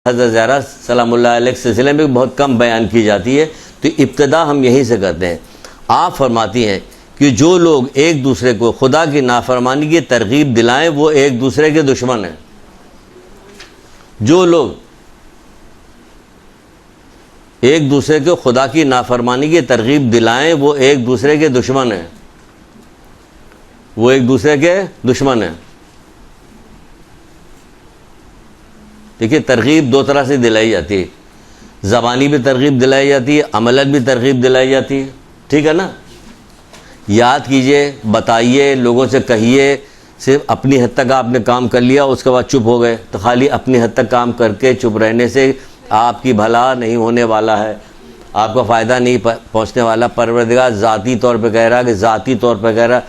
حضرت زہرا سلام اللہ علیہ کے سلسلے میں بہت کم بیان کی جاتی ہے، تو ابتدا ہم یہیں سے کرتے ہیں۔ آپ فرماتی ہیں کہ جو لوگ ایک دوسرے کو خدا کی نافرمانی کی ترغیب دلائیں وہ ایک دوسرے کے دشمن ہیں۔ جو لوگ ایک دوسرے کو خدا کی نافرمانی کی ترغیب دلائیں وہ ایک دوسرے کے دشمن ہیں، وہ ایک دوسرے کے دشمن ہیں۔ دیکھیے ترغیب دو طرح سے دلائی جاتی ہے، زبانی بھی ترغیب دلائی جاتی ہے، عملاً بھی ترغیب دلائی جاتی ہے، ٹھیک ہے نا؟ یاد کیجئے، بتائیے، لوگوں سے کہیے، صرف اپنی حد تک آپ نے کام کر لیا اس کے بعد چپ ہو گئے تو خالی اپنی حد تک کام کر کے چپ رہنے سے آپ کی بھلا نہیں ہونے والا ہے، آپ کا فائدہ نہیں پہنچنے والا۔ پروردگار ذاتی طور پہ کہہ رہا کہ ذاتی طور پہ کہہ رہا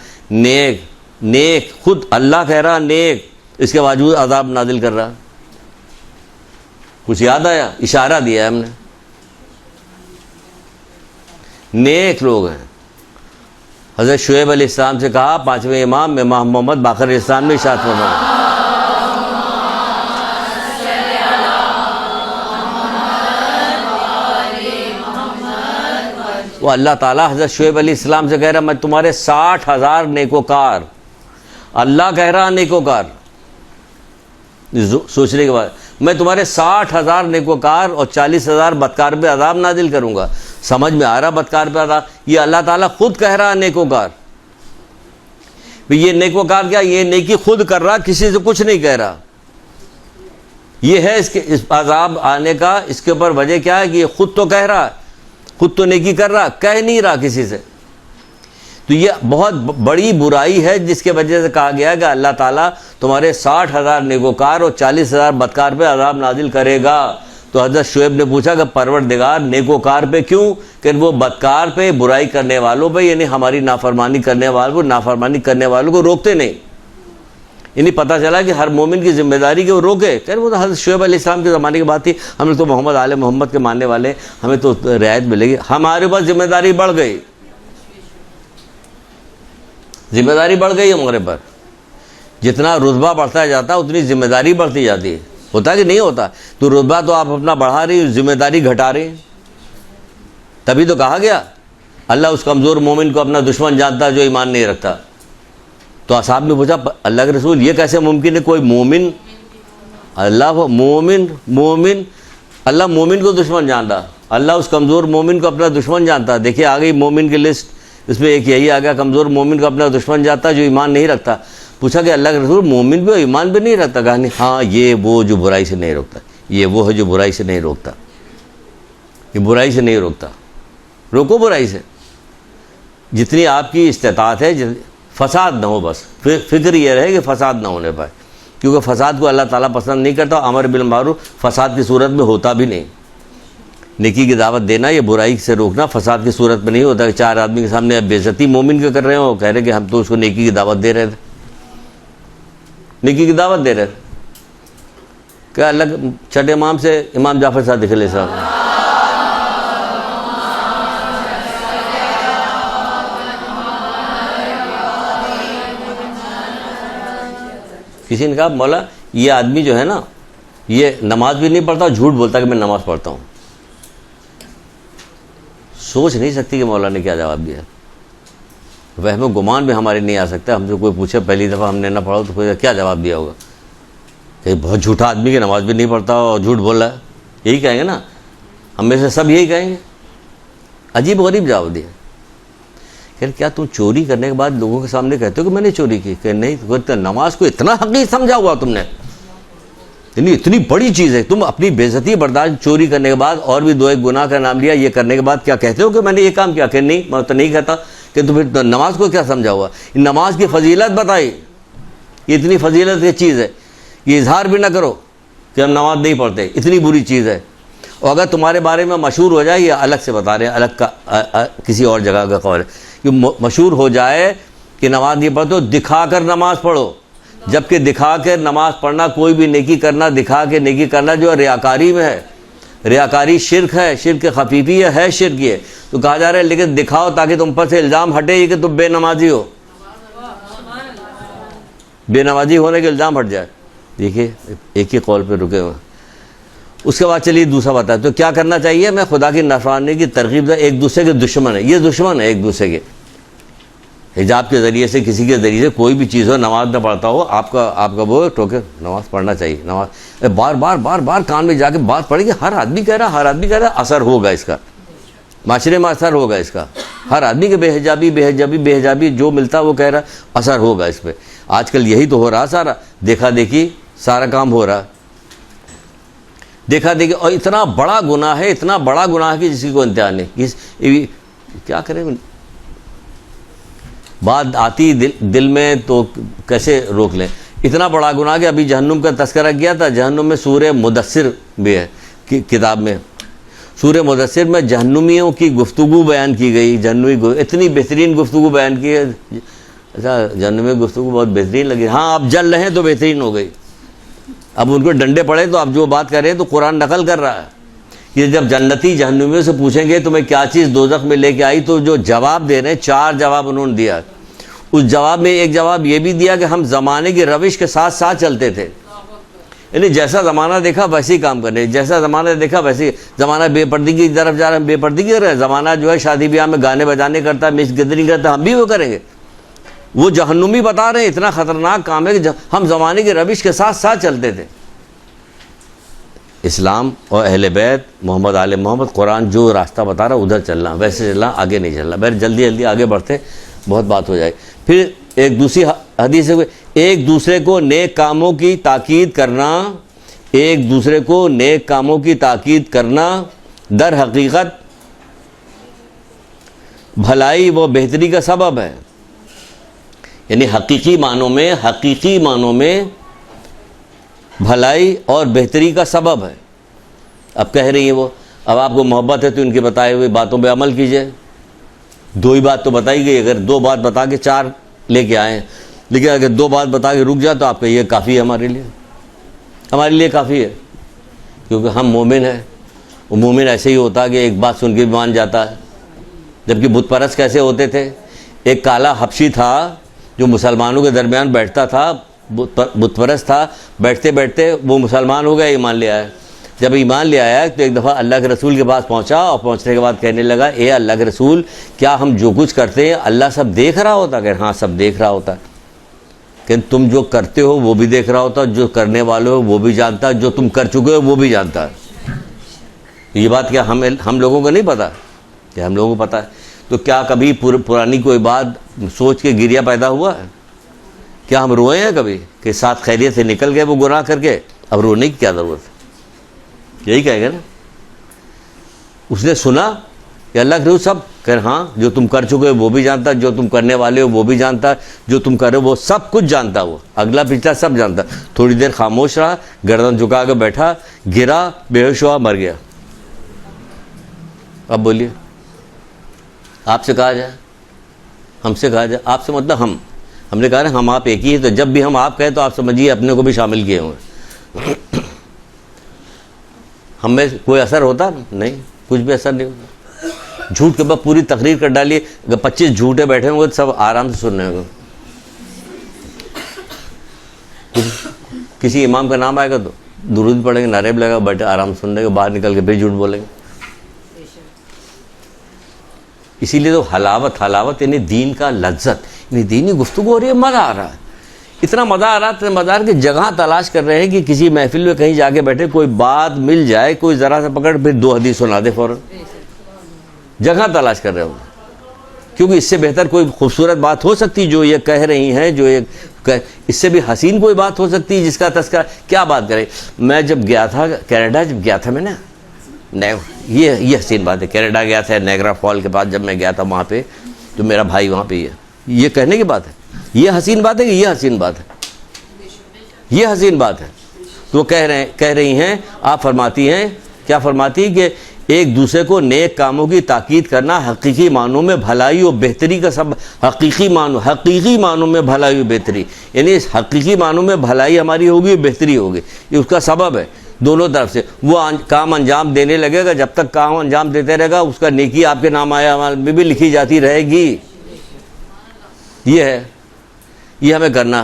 نیک خود اللہ کہہ رہا نیک، اس کے باوجود عذاب نازل کر رہا۔ کچھ یاد آیا؟ اشارہ دیا ہے ہم نے، نیک لوگ ہیں۔ حضرت شعیب علیہ السلام سے کہا، پانچویں امام محمد باقر علیہ السلام نے ارشاد فرمایا، وہ اللہ تعالیٰ حضرت شعیب علیہ السلام سے کہہ رہا میں تمہارے 60,000 نیکوکار، اللہ کہہ رہا نیکوکار، سوچنے کے بعد میں تمہارے 60,000 نیکوکار اور 40,000 بدکار پہ عذاب نازل کروں گا۔ سمجھ میں آ رہا بدکار پہ عذاب؟ یہ اللہ تعالیٰ خود کہہ رہا نیکوکار۔ یہ نیکوکار کیا؟ یہ نیکی خود کر رہا، کسی سے کچھ نہیں کہہ رہا۔ یہ ہے اس عذاب آنے کا، اس کے اوپر وجہ کیا ہے کہ یہ خود تو کہہ رہا، خود تو نیکی کر رہا، کہہ نہیں رہا کسی سے۔ تو یہ بہت بڑی برائی ہے جس کے وجہ سے کہا گیا کہ اللہ تعالیٰ تمہارے 60,000 نیکوکار اور 40,000 بدکار پہ عذاب نازل کرے گا۔ تو حضرت شعیب نے پوچھا کہ پروردگار نیکوکار پہ کیوں؟ کہ وہ بدکار پہ، برائی کرنے والوں پہ، یعنی ہماری نافرمانی کرنے والوں کو روکتے نہیں۔ یعنی پتہ چلا کہ ہر مومن کی ذمہ داری کہ وہ روکے۔ کہ وہ تو حضرت شعیب علیہ السلام کے زمانے کی بات تھی، ہم لوگ تو محمد آل محمد کے ماننے والے، ہمیں تو رعایت ملے گی۔ ہمارے پاس ذمہ داری بڑھ گئی، ذمہ داری بڑھ گئی ہمارے پر۔ جتنا رتبہ بڑھتا جاتا اتنی ذمہ داری بڑھتی جاتی ہے۔ ہوتا کہ نہیں ہوتا؟ تو رتبہ تو آپ اپنا بڑھا رہی، ذمہ داری گھٹا رہی۔ تبھی تو کہا گیا اللہ اس کمزور مومن کو اپنا دشمن جانتا جو ایمان نہیں رکھتا۔ تو اصحاب نے پوچھا اللہ کے رسول یہ کیسے ممکن ہے؟ کوئی مومن اللہ مومن کو دشمن جانتا، اللہ اس کمزور مومن کو اپنا دشمن جانتا۔ دیکھیے آ گئی مومن کی لسٹ، اس میں ایک یہی آ گیا کمزور مومن کو اپنا دشمن جانتا جو ایمان نہیں رکھتا۔ پوچھا کہ اللہ کے رسول مومن بھی ایمان بھی نہیں رکھتا؟ کہا نہیں، ہاں یہ وہ جو برائی سے نہیں روکتا، یہ وہ ہے جو برائی سے نہیں روکتا، یہ برائی سے نہیں روکتا۔ روکو برائی سے جتنی آپ کی استطاعت ہے، فساد نہ ہو، بس فکر یہ رہے کہ فساد نہ ہونے پائے، کیونکہ فساد کو اللہ تعالیٰ پسند نہیں کرتا۔ امر بالمعروف فساد کی صورت میں ہوتا بھی نہیں۔ نیکی کی دعوت دینا، یہ برائی سے روکنا فساد کی صورت میں نہیں ہوتا کہ چار آدمی کے سامنے اب بے عزتی مومن کے کر رہے ہو، کہہ رہے کہ ہم تو اس کو نیکی کی دعوت دے رہے تھے، نیکی کی دعوت دے رہے تھے۔ کیا اللہ چھٹے امام سے امام جعفر صادق علیہ السلام کسی نے کہا مولا یہ آدمی جو ہے نا یہ نماز بھی نہیں پڑھتا، جھوٹ بولتا کہ میں نماز پڑھتا ہوں۔ سوچ نہیں سکتی کہ مولا نے کیا جواب دیا۔ وہم و گمان بھی ہمارے نہیں آ سکتا۔ ہم سے کوئی پوچھے پہلی دفعہ ہم نے نہ پڑھا تو کوئی کیا جواب دیا ہوگا کہ بہت جھوٹا آدمی کہ نماز بھی نہیں پڑھتا اور جھوٹ بول رہا ہے، یہی کہیں گے نا، ہم میں سے سب یہی کہیں گے۔ عجیب غریب جواب دیا۔ کہ کیا تم چوری کرنے کے بعد لوگوں کے سامنے کہتے ہو کہ میں نے چوری کی؟ کہ نہیں، نماز کو اتنا حقیقی سمجھا ہوا تم نے، یعنی اتنی بڑی چیز ہے، تم اپنی بے عزتی برداشت چوری کرنے کے بعد اور بھی 2-1 گناہ کا نام لیا، یہ کرنے کے بعد کیا کہتے ہو کہ میں نے یہ کام کیا؟ کہ نہیں، میں تو نہیں کہتا۔ کہ تو پھر نماز کو کیا سمجھا ہوا؟ نماز کی فضیلت بتائی، یہ اتنی فضیلت کی چیز ہے، یہ اظہار بھی نہ کرو کہ ہم نماز نہیں پڑھتے، اتنی بری چیز ہے۔ اور اگر تمہارے بارے میں مشہور ہو جائے، یہ الگ سے بتا رہے ہیں، الگ کا کسی اور جگہ کا قول ہے کہ مشہور ہو جائے کہ نماز نہیں پڑھتے، دکھا کر نماز پڑھو۔ جبکہ دکھا کے نماز پڑھنا، کوئی بھی نیکی کرنا دکھا کے نیکی کرنا جو ریاکاری میں ہے، ریاکاری شرک ہے، شرک خفیفی ہے شرک ہے۔ تو کہا جا رہا ہے لیکن دکھاؤ تاکہ تم پر سے الزام ہٹے یہ کہ تم بے نمازی ہو، بے نمازی ہونے کے الزام ہٹ جائے۔ دیکھیے ایک ہی قول پہ رکے ہوئے۔ اس کے بعد چلیے دوسرا بتا تو کیا کرنا چاہیے. میں خدا کی نافرمانی کی ترغیب دے. ایک دوسرے کے دشمن ہے, یہ دشمن ہے ایک دوسرے کے. حجاب کے ذریعے سے کسی کے ذریعے سے کوئی بھی چیز ہو, نماز نہ پڑھتا ہو, آپ کا وہ ٹوکے نماز پڑھنا چاہیے. نماز بار بار بار بار کان میں جا کے بات پڑے گی, ہر آدمی کہہ رہا, اثر ہوگا اس کا, معاشرے میں اثر ہوگا اس کا. ہر آدمی کے بے حجابی جو ملتا وہ کہہ رہا, اثر ہوگا اس پہ. آج کل یہی تو ہو رہا, سارا دیکھا دیکھی سارا کام ہو رہا, دیکھا دیکھی. اور اتنا بڑا گناہ ہے کہ جس کی کوئی انتہا نہیں. کیا کریں, بات آتی دل میں تو کیسے روک لیں. اتنا بڑا گناہ کہ ابھی جہنم کا تذکرہ کیا تھا. جہنم میں سورہ مدثر بھی ہے کتاب میں. سورہ مدثر میں جہنمیوں کی گفتگو بیان کی گئی. اتنی بہترین گفتگو بیان کی ہے. اچھا, جہنمی گفتگو بہت بہترین لگی. ہاں اب جل رہے ہیں تو بہترین ہو گئی. اب ان کو ڈنڈے پڑے تو اب جو بات کر رہے ہیں تو قرآن نقل کر رہا ہے. یہ جب جنتی جہنمیوں سے پوچھیں گے تمہیں کیا چیز دوزخ میں لے کے آئی, تو جو جواب دے رہے ہیں 4 جواب انہوں نے دیا. اس جواب میں ایک جواب یہ بھی دیا کہ ہم زمانے کی روش کے ساتھ ساتھ چلتے تھے. یعنی جیسا زمانہ دیکھا ویسے ہی کام کر رہے ہیں, جیسا زمانہ دیکھا ویسے ہی. زمانہ بے پردگی کی طرف جا رہے ہیں, بے پردگی کر رہے ہیں. زمانہ جو ہے شادی بیاہ میں گانے بجانے کرتا ہے, مس گدری کرتا ہے, ہم بھی وہ کریں گے. وہ جہنمی بتا رہے ہیں اتنا خطرناک کام ہے کہ ہم زمانے کی روش کے ساتھ ساتھ چلتے تھے. اسلام اور اہل بیت محمد آل محمد قرآن جو راستہ بتا رہا ادھر چلنا, ویسے چلنا, آگے نہیں چلنا. بہر جلدی آگے بڑھتے بہت بات ہو جائے. پھر ایک دوسری حدیث ہے, ایک دوسرے کو نیک کاموں کی تاکید کرنا در حقیقت بھلائی و بہتری کا سبب ہے. یعنی حقیقی معنوں میں بھلائی اور بہتری کا سبب ہے. اب کہہ رہی ہیں وہ, اب آپ کو محبت ہے تو ان کے بتائے ہوئے باتوں پہ عمل کیجئے. 2 ہی بات تو بتائی گئی, اگر 2 بات بتا کے 4 لے کے آئے ہیں, لیکن اگر 2 بات بتا کے رک جائے تو آپ کا یہ کافی ہے. ہمارے لیے کافی ہے, کیونکہ ہم مومن ہیں. وہ مومن ایسے ہی ہوتا کہ ایک بات سن کے بھی مان جاتا ہے. جبکہ بت پرست کیسے ہوتے تھے, ایک کالا حبشی تھا جو مسلمانوں کے درمیان بیٹھتا تھا, بت پرست تھا. بیٹھتے بیٹھتے وہ مسلمان ہو گیا, ایمان لے آیا. جب ایمان لے آیا تو ایک دفعہ اللہ کے رسول کے پاس پہنچا, اور پہنچنے کے بعد کہنے لگا, اے اللہ کے رسول, کیا ہم جو کچھ کرتے ہیں اللہ سب دیکھ رہا ہوتا؟ کہ ہاں سب دیکھ رہا ہوتا, کہ تم جو کرتے ہو وہ بھی دیکھ رہا ہوتا, جو کرنے والے ہو وہ بھی جانتا, جو تم کر چکے ہو وہ بھی جانتا. یہ بات کیا ہم لوگوں کو نہیں پتا؟ کہ ہم لوگوں کو پتا ہے. تو کیا کبھی پرانی کوئی بات سوچ کے گریہ پیدا ہوا ہے؟ کیا ہم روئے ہیں کبھی کہ ساتھ خیریت سے نکل گئے وہ گناہ کر کے؟ اب رونے کی کیا ضرورت ہے؟ یہی کہے گا نا. اس نے سنا کہ اللہ کے رسول سب کہ ہاں جو تم کر چکے ہو وہ بھی جانتا, جو تم کرنے والے ہو وہ بھی جانتا, جو تم کر رہے ہو وہ سب کچھ جانتا, وہ اگلا پچھلا سب جانتا. تھوڑی دیر خاموش رہا, گردن جھکا کے بیٹھا, گرا, بے ہوش ہوا, مر گیا. اب بولیے, آپ سے کہا جائے, ہم سے کہا جائے, آپ سے مطلب ہم نے کہا نا ہم آپ ایک ہی ہے. تو جب بھی ہم آپ کہیں تو آپ سمجھیے اپنے کو بھی شامل کیے ہوئے. ہم میں کوئی اثر ہوتا نہیں, کچھ بھی اثر نہیں ہوتا. جھوٹ کے بعد پوری تقریر کر ڈالیے, اگر 25 جھوٹے بیٹھے ہوں گے سب آرام سے سن رہے ہوں گے. کسی امام کا نام آئے گا تو درود پڑھیں گے, نعرے بھی لگا, بیٹھے آرام سن رہے گا, باہر نکل کے پھر جھوٹ بولیں گے. اسی لیے تو حلاوت یعنی دین کا لذت, یعنی دینی گفتگو ہو رہی ہے, مزہ آ رہا ہے. اتنا مزہ آ رہا ہے, مزہ آ رہا ہے کہ جگہ تلاش کر رہے ہیں کہ کسی محفل میں کہیں جا کے بیٹھے, کوئی بات مل جائے, کوئی ذرا سا پکڑ, پھر 2 حدیث سنا دے فوراً. جگہ تلاش کر رہے ہوں, کیونکہ اس سے بہتر کوئی خوبصورت بات ہو سکتی جو یہ کہہ رہی ہیں, جو یہ اس سے بھی حسین کوئی بات ہو سکتی ہے جس کا تذکرہ. کیا بات کریں. میں جب گیا تھا کینیڈا, جب گیا تھا میں نا, یہ حسین بات ہے. کینیڈا گیا تھا, نیگرا فال کے پاس جب میں گیا تھا وہاں پہ, تو میرا بھائی وہاں پہ, یہ کہنے کی بات ہے. یہ حسین بات ہے کہ یہ حسین بات ہے؟ یہ حسین بات ہے. تو کہہ رہی ہیں, آپ فرماتی ہیں, کیا فرماتی کہ ایک دوسرے کو نیک کاموں کی تاکید کرنا حقیقی معنوں میں بھلائی و بہتری کا سبب. حقیقی معنوں میں بھلائی و بہتری, یعنی اس حقیقی معنوں میں بھلائی ہماری ہوگی, بہتری ہوگی, یہ اس کا سبب ہے. دونوں طرف سے وہ کام انجام دینے لگے گا. جب تک کام انجام دیتے رہے گا اس کا نیکی آپ کے نام آیا میں بھی لکھی جاتی رہے گی. یہ ہے, یہ ہمیں کرنا.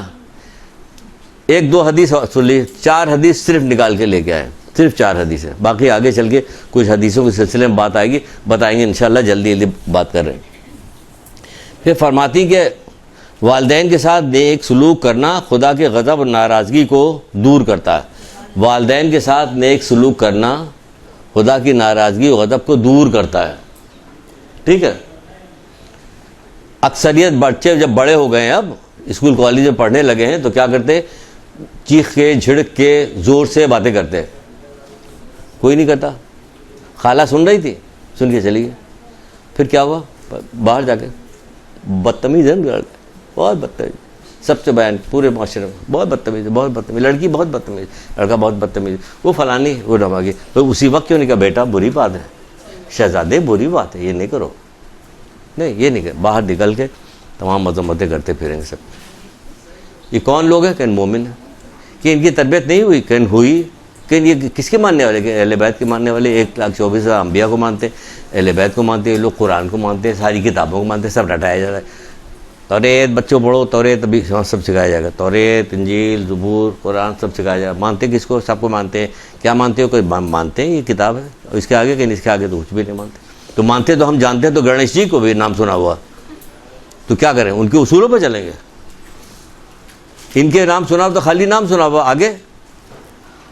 1-2 حدیث سن لی, 4 حدیث صرف نکال کے لے کے آئے. صرف 4 حدیثیں، باقی آگے چل کے کچھ حدیثوں کے سلسلے میں بات آئے گی، بتائیں گے انشاءاللہ، جلدی بات کر رہے ہیں۔ پھر فرماتی کہ والدین کے ساتھ نیک سلوک کرنا خدا کے غضب اور ناراضگی کو دور کرتا ہے۔ والدین کے ساتھ نیک سلوک کرنا خدا کی ناراضگی اور غضب کو دور کرتا ہے، ٹھیک ہے۔ اکثریت بچے جب بڑے ہو گئے ہیں، اب اسکول کالج میں پڑھنے لگے ہیں، تو کیا کرتے؟ چیخ کے جھڑک کے زور سے باتیں کرتے ہیں۔ کوئی نہیں کرتا۔ خالہ سن رہی تھی، سن کے چلی گئی۔ پھر کیا ہوا؟ باہر جا کے بدتمیز ہے، بہت بدتمیز، سب سے بیان پورے معاشرے میں بہت بدتمیز ہے، بہت بدتمیز، لڑکی بہت بدتمیز، لڑکا بہت بدتمیز، وہ فلانی وہ ڈھماگی۔ تو اسی وقت کیوں نہیں کہا بیٹا بری بات ہے، شہزادے بری بات ہے، یہ نہیں کرو، نہیں یہ نہیں کرو۔ باہر نکل کے تمام مذمتیں کرتے پھریں گے سب۔ یہ کون لوگ ہیں؟ کہ مومن ہیں، کہ ان کی تربیت نہیں ہوئی، کہ ہوئی، کہ یہ کس کے ماننے والے؟ کہ اہل بیت کے ماننے والے۔ 1,24,000 انبیاء کو مانتے، اہل بیت کو مانتے، یہ لوگ قرآن کو مانتے، ساری کتابوں کو مانتے، سب رٹایا جا رہا ہے۔ توریت بچوں پڑھو، توریت ابھی سب سکھایا جائے گا، توریت، انجیل، زبور، قرآن سب سکھایا جائے گا۔ مانتے کس کو؟ سب کو مانتے ہیں۔ کیا مانتے ہو؟ کوئی مانتے ہیں یہ کتاب ہے، اور اس کے آگے کہ اس کے آگے تو کچھ بھی نہیں مانتے۔ تو مانتے تو ہم جانتے ہیں، تو گنیش جی کو بھی نام سنا ہوا، تو کیا کریں؟ ان کے اصولوں پہ چلیں گے؟ ان کے نام سنا ہوا تو خالی نام سنا ہوا، آگے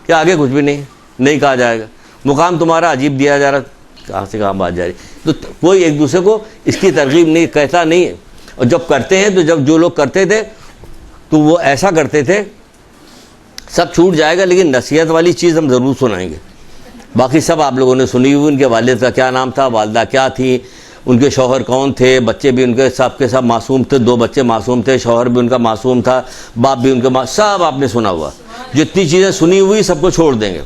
کیا؟ آگے کچھ بھی نہیں کہا جائے گا۔ مقام تمہارا عجیب دیا جا رہا، کہاں سے کہاں بات جا رہی۔ تو کوئی ایک دوسرے کو اس کی ترغیب نہیں کہتا نہیں ہے، اور جب کرتے ہیں تو جب جو لوگ کرتے تھے تو وہ ایسا کرتے تھے، سب چھوٹ جائے گا، لیکن نصیحت والی چیز ہم ضرور سنائیں گے۔ باقی سب آپ لوگوں نے سنی ہوئی، ان کے والد کا کیا نام تھا، والدہ کیا تھی، ان کے شوہر کون تھے، بچے بھی ان کے سب معصوم تھے، 2 بچے معصوم تھے، شوہر بھی ان کا معصوم تھا، باپ بھی ان کا سب آپ نے سنا ہوا۔ جتنی چیزیں سنی ہوئی سب کو چھوڑ دیں گے،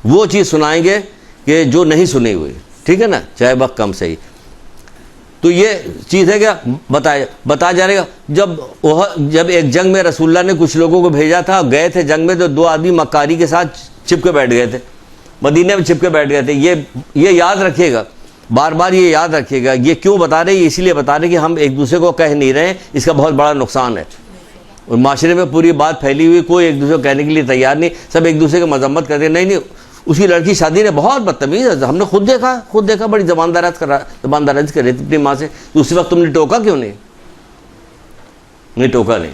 وہ چیز سنائیں گے کہ جو نہیں سنی ہوئی، ٹھیک ہے نا، چاہے وقت کم صحیح۔ تو یہ چیز ہے کیا بتا جا رہے گا۔ جب ایک جنگ میں رسول اللہ نے کچھ لوگوں کو بھیجا تھا، گئے تھے جنگ میں، تو 2 آدمی مکاری کے ساتھ چھپ کے بیٹھ گئے تھے، مدینے میں چھپ کے بیٹھ گئے تھے۔ یہ یاد رکھیے گا، بار بار یہ یاد رکھیے گا۔ یہ کیوں بتا رہے ہیں؟ اس لیے بتا رہے کہ ہم ایک دوسرے کو کہہ نہیں رہے ہیں، اس کا بہت بڑا نقصان ہے۔ اور معاشرے میں پوری بات پھیلی ہوئی، کوئی ایک دوسرے کو کہنے کے لیے تیار نہیں، سب ایک دوسرے کی مذمت کرتے ہیں۔ نہیں، اس کی لڑکی شادی نے بہت بدتمیز ہے، ہم نے خود دیکھا بڑی زبانداراز کر رہی تھی اپنی ماں سے، تو اسی وقت تم نے ٹوکا کیوں نہیں ٹوکا نہیں،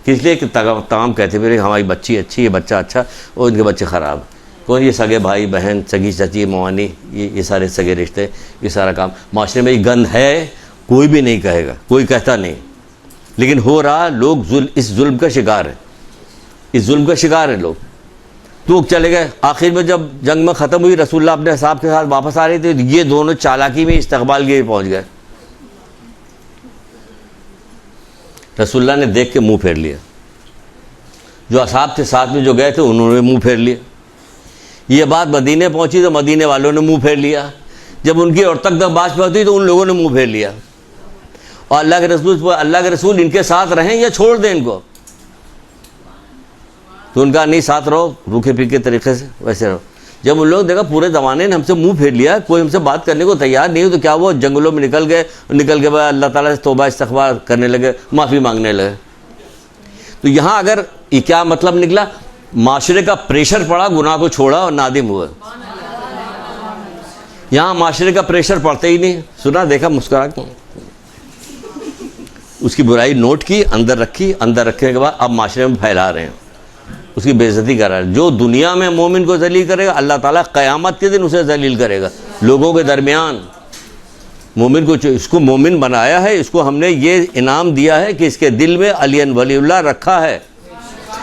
اس لیے کہ تمام کہتے پھر ہماری بچی اچھی ہے، بچہ اچھا، اور ان کے بچے خراب۔ کون؟ یہ سگے بھائی بہن، سگی چچی موانی، یہ سارے سگے رشتے، یہ سارا کام معاشرے میں یہ گند ہے، کوئی بھی نہیں کہے گا، کوئی کہتا نہیں، لیکن ہو رہا، لوگ اس ظلم کا شکار ہے، اس ظلم کا شکار ہیں لوگ۔ تو چلے گئے، آخر میں جب جنگ میں ختم ہوئی، رسول اللہ اپنے صاحب کے ساتھ واپس آ رہے تھے، یہ دونوں چالاکی میں استقبال کے پہنچ گئے۔ رسول اللہ نے دیکھ کے منہ پھیر لیا، جو اصحاب تھے ساتھ میں جو گئے تھے انہوں نے منہ پھیر لیا۔ یہ بات مدینے پہنچی تو مدینے والوں نے منہ پھیر لیا، جب ان کی اور تک بات پہنچی تو ان لوگوں نے منہ پھیر لیا۔ اور اللہ کے رسول ان کے ساتھ رہیں یا چھوڑ دیں ان کو؟ تو ان کا نہیں، ساتھ رہو، روکھے پھیکے طریقے سے ویسے رہو۔ جب ان لوگوں نے دیکھا پورے زمانے نے ہم سے منہ پھیر لیا، کوئی ہم سے بات کرنے کو تیار نہیں ہو، تو کیا وہ جنگلوں میں نکل کے بعد اللہ تعالیٰ سے توبہ استغفار کرنے لگے، معافی مانگنے لگے۔ تو یہاں اگر یہ کیا مطلب نکلا؟ معاشرے کا پریشر پڑا، گناہ کو چھوڑا اور نادم ہوا۔ یہاں معاشرے کا پریشر پڑتا ہی نہیں، سنا دیکھا مسکرا کے اس کی برائی نوٹ کی، اندر رکھی، اندر رکھنے کے بعد اب معاشرے میں پھیلا رہے ہیں، اس کی بے عزتی کر رہا ہے۔ جو دنیا میں مومن کو ذلیل کرے گا، اللہ تعالیٰ قیامت کے دن اسے ذلیل کرے گا لوگوں کے درمیان۔ مومن کو، اس کو مومن بنایا ہے، اس کو ہم نے یہ انعام دیا ہے کہ اس کے دل میں علی ولی اللہ رکھا ہے،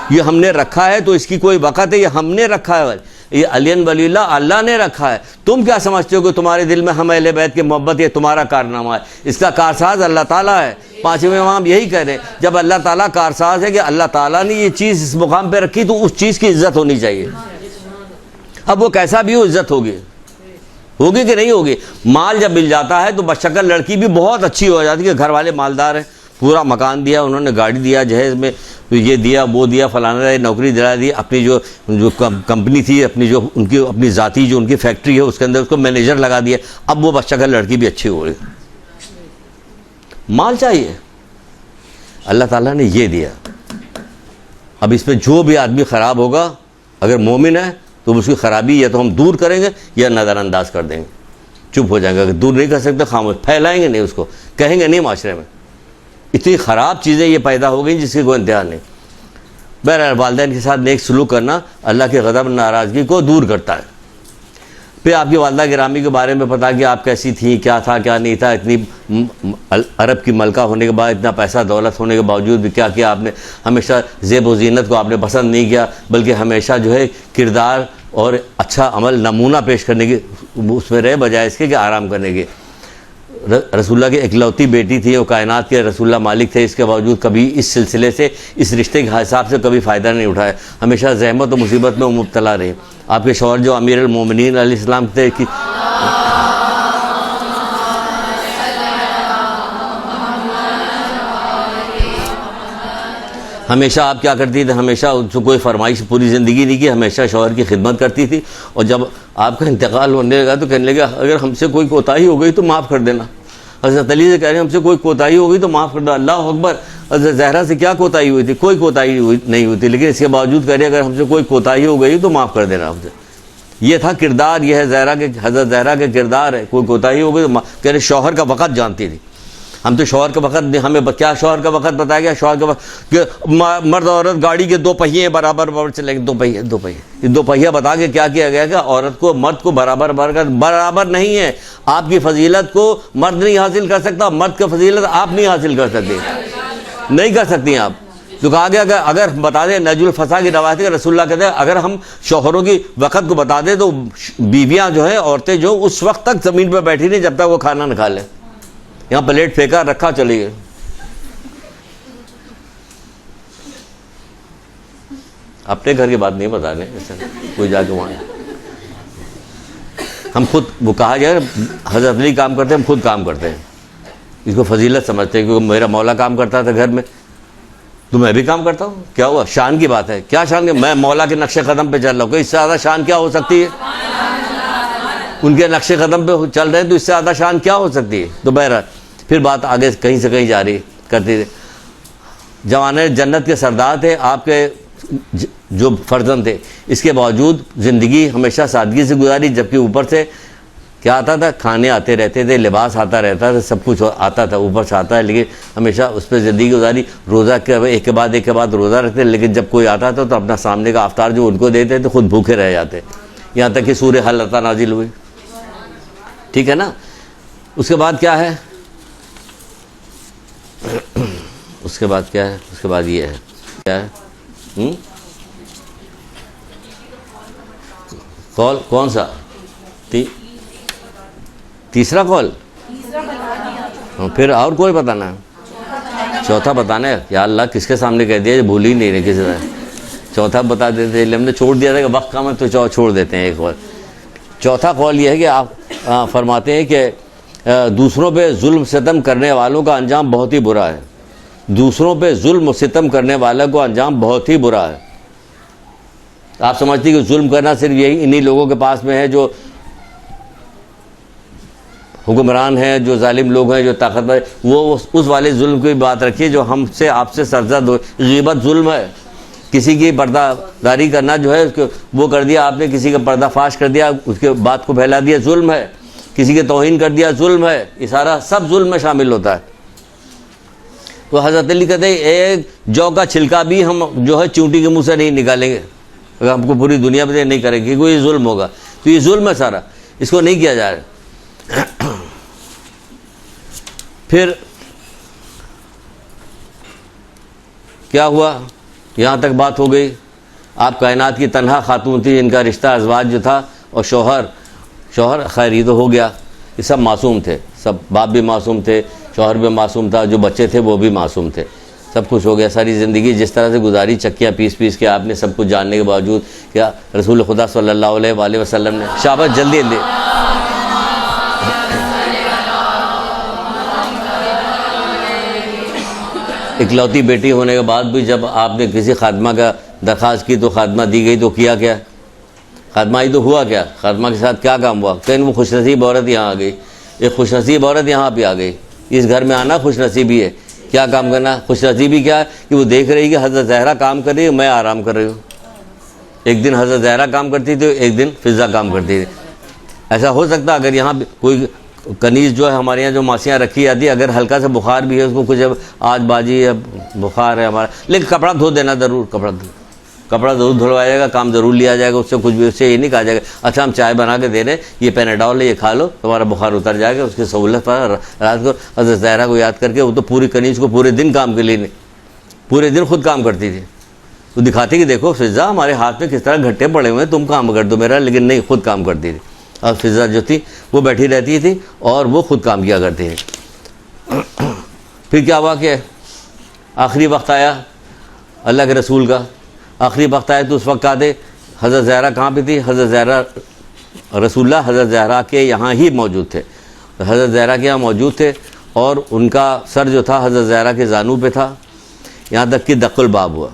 یہ ہم نے رکھا ہے، تو اس کی کوئی وقت ہے، یہ ہم نے رکھا ہے، یہ علی ولی اللہ اللہ نے رکھا ہے۔ تم کیا سمجھتے ہو کہ تمہارے دل میں ہم اہل بیت کی محبت، یہ تمہارا کارنامہ ہے؟ اس کا کارساز اللہ تعالیٰ ہے۔ 5ویں امام یہی کہہ رہے ہیں، جب اللہ تعالیٰ کارساز ہے کہ اللہ تعالیٰ نے یہ چیز اس مقام پہ رکھی، تو اس چیز کی عزت ہونی چاہیے۔ اب وہ کیسا بھی ہو، عزت ہوگی کہ نہیں ہوگی؟ مال جب مل جاتا ہے تو بشکل لڑکی بھی بہت اچھی ہو جاتی ہے، کہ گھر والے مالدار ہیں، پورا مکان دیا انہوں نے، گاڑی دیا، جہیز میں یہ دیا وہ دیا، فلانا نوکری دلا دی، اپنی جو کمپنی تھی، اپنی جو ان کی اپنی ذاتی جو ان کی فیکٹری ہے اس کے اندر اس کو مینیجر لگا دیا۔ اب وہ بشکل لڑکی بھی اچھی ہو رہی، مال چاہیے، اللہ تعالیٰ نے یہ دیا۔ اب اس میں جو بھی آدمی خراب ہوگا، اگر مومن ہے تو اس کی خرابی یا تو ہم دور کریں گے یا نظر انداز کر دیں گے, چپ ہو جائیں گے. اگر دور نہیں کر سکتے خاموش, پھیلائیں گے نہیں اس کو, کہیں گے نہیں معاشرے میں. اتنی خراب چیزیں یہ پیدا ہو گئیں جس کی کوئی انتہا نہیں. بہرحال والدین کے ساتھ نیک سلوک کرنا اللہ کے غضب ناراضگی کو دور کرتا ہے. پھر آپ کی والدہ گرامی کے بارے میں پتا کہ آپ کیسی تھیں, کیا تھا کیا نہیں تھا. اتنی عرب کی ملکہ ہونے کے بعد, اتنا پیسہ دولت ہونے کے باوجود بھی کیا کیا آپ نے, ہمیشہ زیب و زینت کو آپ نے پسند نہیں کیا, بلکہ ہمیشہ جو ہے کردار اور اچھا عمل نمونہ پیش کرنے کی اس میں رہے, بجائے اس کے کہ آرام کرنے کے. رسول اللہ کی اکلوتی بیٹی تھی, وہ کائنات کے رسول اللہ مالک تھے, اس کے باوجود کبھی اس سلسلے سے, اس رشتے کے حساب سے کبھی فائدہ نہیں اٹھایا, ہمیشہ زحمت و مصیبت میں مبتلا رہے. آپ کے شوہر جو امیر المومنین علیہ السلام تھے کہ ہمیشہ آپ کیا کرتی تھی, ہمیشہ اس کو کوئی فرمائش پوری زندگی نہیں کی, ہمیشہ شوہر کی خدمت کرتی تھی. اور جب آپ کا انتقال ہونے لگا تو کہنے لگا اگر ہم سے کوئی کوتاہی ہو گئی تو معاف کر دینا. حضرت علی سے کہہ رہے ہیں ہم سے کوئی کوتاہی ہو گئی تو معاف کر دو. اللہ اکبر. حضرت زہرا سے کیا کوتاہی ہوئی تھی, کوئی کوتاہی نہیں ہوئی تھی, لیکن اس کے باوجود کہہ رہے ہیں اگر ہم سے کوئی کوتاہی ہو گئی تو معاف کر دینا ہم سے. یہ تھا کردار, یہ ہے زہرا کے, حضرت زہرا کے کردار ہے. کوئی کوتاہی ہو گئی تو کہہ رہے شوہر کا وقت جانتی تھی. ہم تو شوہر کا وقت, ہمیں کیا شوہر کا وقت بتایا گیا, شوہر کا وقت کہ مرد اور عورت گاڑی کے 2 پہیے برابر چلیں گے. 2 پہیے یہ 2 پہیہ بتا کے کیا کیا گیا کہ عورت کو مرد کو برابر نہیں ہے. آپ کی فضیلت کو مرد نہیں حاصل کر سکتا, مرد کی فضیلت آپ نہیں حاصل کر سکتے, نہیں کر سکتی آپ. تو کہا گیا کہ اگر بتا دیں, نجل الفسا کی روایت ہے, رسول اللہ کہتے ہیں اگر ہم شوہروں کی وقت کو بتا دیں تو بیویاں جو ہیں, عورتیں جو اس وقت تک زمین پہ بیٹھی نہیں جب تک وہ کھانا نہ کھا لیں. یہاں پلیٹ پھینکا رکھا چلی گئی. اپنے گھر کی بات نہیں بتا رہے, کوئی جا کے وہاں ہم خود, وہ کہا جائے حضرت علی کام کرتے ہیں, ہم خود کام کرتے ہیں, اس کو فضیلت سمجھتے ہیں. کیونکہ میرا مولا کام کرتا تھا گھر میں تو میں بھی کام کرتا ہوں. کیا ہوا, شان کی بات ہے. کیا شان کی, میں مولا کے نقش قدم پہ چل رہا ہوں, کہ اس سے زیادہ شان کیا ہو سکتی ہے. ان کے نقش قدم پہ چل رہے ہیں تو اس سے زیادہ شان کیا ہو سکتی ہے. تو بہرحال پھر بات آگے کہیں سے کہیں جاری کرتی تھی. جوانِ جنت کے سردار تھے آپ کے جو فرزند تھے, اس کے باوجود زندگی ہمیشہ سادگی سے گزاری, جبکہ اوپر سے کیا آتا تھا, کھانے آتے رہتے تھے, لباس آتا رہتا تھا, سب کچھ آتا تھا, اوپر سے آتا ہے, لیکن ہمیشہ اس پہ زندگی گزاری. روزہ ایک کے بعد روزہ رکھتے, لیکن جب کوئی آتا تھا تو اپنا سامنے کا افطار جو ان کو دیتے تو خود بھوکے رہ جاتے, یہاں تک کہ سورہ حل عطا نازل ہوئی. ٹھیک ہے نا. اس کے بعد کیا ہے, اس کے بعد کیا ہے, اس کے بعد یہ ہے کیا ہے, قول کون سا, تیسرا قول, پھر اور کوئی بتانا ہے, چوتھا بتانا ہے. یا اللہ کس کے سامنے کہہ دیا, بھول ہی نہیں رہے کسی طرح. چوتھا بتا دیتے, ہم نے چھوڑ دیا تھا کہ وقت کم ہے تو چھوڑ دیتے ہیں ایک قول. چوتھا قول یہ ہے کہ آپ فرماتے ہیں کہ دوسروں پہ ظلم ستم کرنے والوں کا انجام بہت ہی برا ہے. دوسروں پہ ظلم و ستم کرنے والوں کو انجام بہت ہی برا ہے. آپ سمجھتی کہ ظلم کرنا صرف یہی انہی لوگوں کے پاس میں ہے جو حکمران ہیں, جو ظالم لوگ ہیں, جو طاقتور, وہ اس والے ظلم کی بات رکھیے جو ہم سے آپ سے سرزد ہو. غیبت ظلم ہے. کسی کی پردہ داری کرنا جو ہے وہ کر دیا آپ نے, کسی کا پردہ فاش کر دیا, اس کے بات کو پھیلا دیا, ظلم ہے. کسی کے توہین کر دیا, ظلم ہے. یہ سارا سب ظلم میں شامل ہوتا ہے. تو حضرت علی کہتے ہیں ایک جو کا چھلکا بھی ہم جو ہے چونٹی کے منہ سے نہیں نکالیں گے, اگر ہم کو پوری دنیا میں نہیں کریں گے, کیونکہ یہ ظلم ہوگا. تو یہ ظلم ہے سارا, اس کو نہیں کیا جا رہا. پھر کیا ہوا, یہاں تک بات ہو گئی. آپ کائنات کی تنہا خاتون تھی جن کا رشتہ ازواج جو تھا, اور شوہر خیر یہ تو ہو گیا, یہ سب معصوم تھے, سب باپ بھی معصوم تھے, شوہر بھی معصوم تھا, جو بچے تھے وہ بھی معصوم تھے, سب کچھ ہو گیا. ساری زندگی جس طرح سے گزاری, چکیاں پیس کے آپ نے سب کچھ جاننے کے باوجود, کیا رسول خدا صلی اللہ علیہ وآلہ وسلم نے شاباش جلدی اکلوتی بیٹی ہونے کے بعد بھی جب آپ نے کسی خادمہ کا درخواست کی تو خادمہ دی گئی, تو کیا خادمہ ہی تو ہوا کیا, خادمہ کے ساتھ کیا کام ہوا. کہیں وہ خوش نصیب عورت یہاں آ گئی, ایک خوش نصیب عورت یہاں پہ آ گئی. اس گھر میں آنا خوش نصیبی ہے. کیا کام کرنا, خوش نصیبی کیا ہے کہ وہ دیکھ رہی کہ حضرت زہرا کام کر رہی ہے, میں آرام کر رہی ہوں. ایک دن حضرت زہرا کام کرتی تھی، ایک دن فضا کام کرتی تھی. ایسا ہو سکتا اگر یہاں کوئی کنیز جو ہے ہمارے یہاں جو ماسیاں رکھی جاتی ہے، اگر ہلکا سا بخار بھی ہے اس کو کچھ آج بازی ہے بخار ہے ہمارا، لیکن کپڑا دھو دینا ضرور، کپڑا ضرور دھلوایا جائے گا، کام ضرور لیا جائے گا، اس سے کچھ بھی، اس سے یہ نہیں کہا جائے گا اچھا ہم چائے بنا کے دے رہے ہیں، یہ پیناڈول ہے یہ کھا لو تمہارا بخار اتر جائے گا. اس کی سہولت پر رات کو حضرت زہرا کو یاد کر کے، وہ تو پوری کنیز کو پورے دن کام کے لیے نہیں، پورے دن خود کام کرتی تھی. وہ دکھاتی کہ دیکھو فضا ہمارے ہاتھ میں کس طرح گھٹے پڑے ہوئے ہیں، تم کام کر دو میرا، لیکن نہیں، خود کام کرتی تھی. اور فضا جو تھی وہ بیٹھی رہتی تھی اور وہ خود کام کیا کرتی تھی. پھر کیا ہوا کہ آخری وقت آیا اللہ کے رسول کا، آخری وقت آیا تو اس وقت آتے حضرت زہرا کہاں پہ تھی؟ حضرت زہرا رسول اللہ حضرت زہرا کے یہاں ہی موجود تھے، حضرت زہرا کے یہاں موجود تھے، اور ان کا سر جو تھا حضرت زہرا کے زانو پہ تھا، یہاں تک کہ دق الباب ہوا.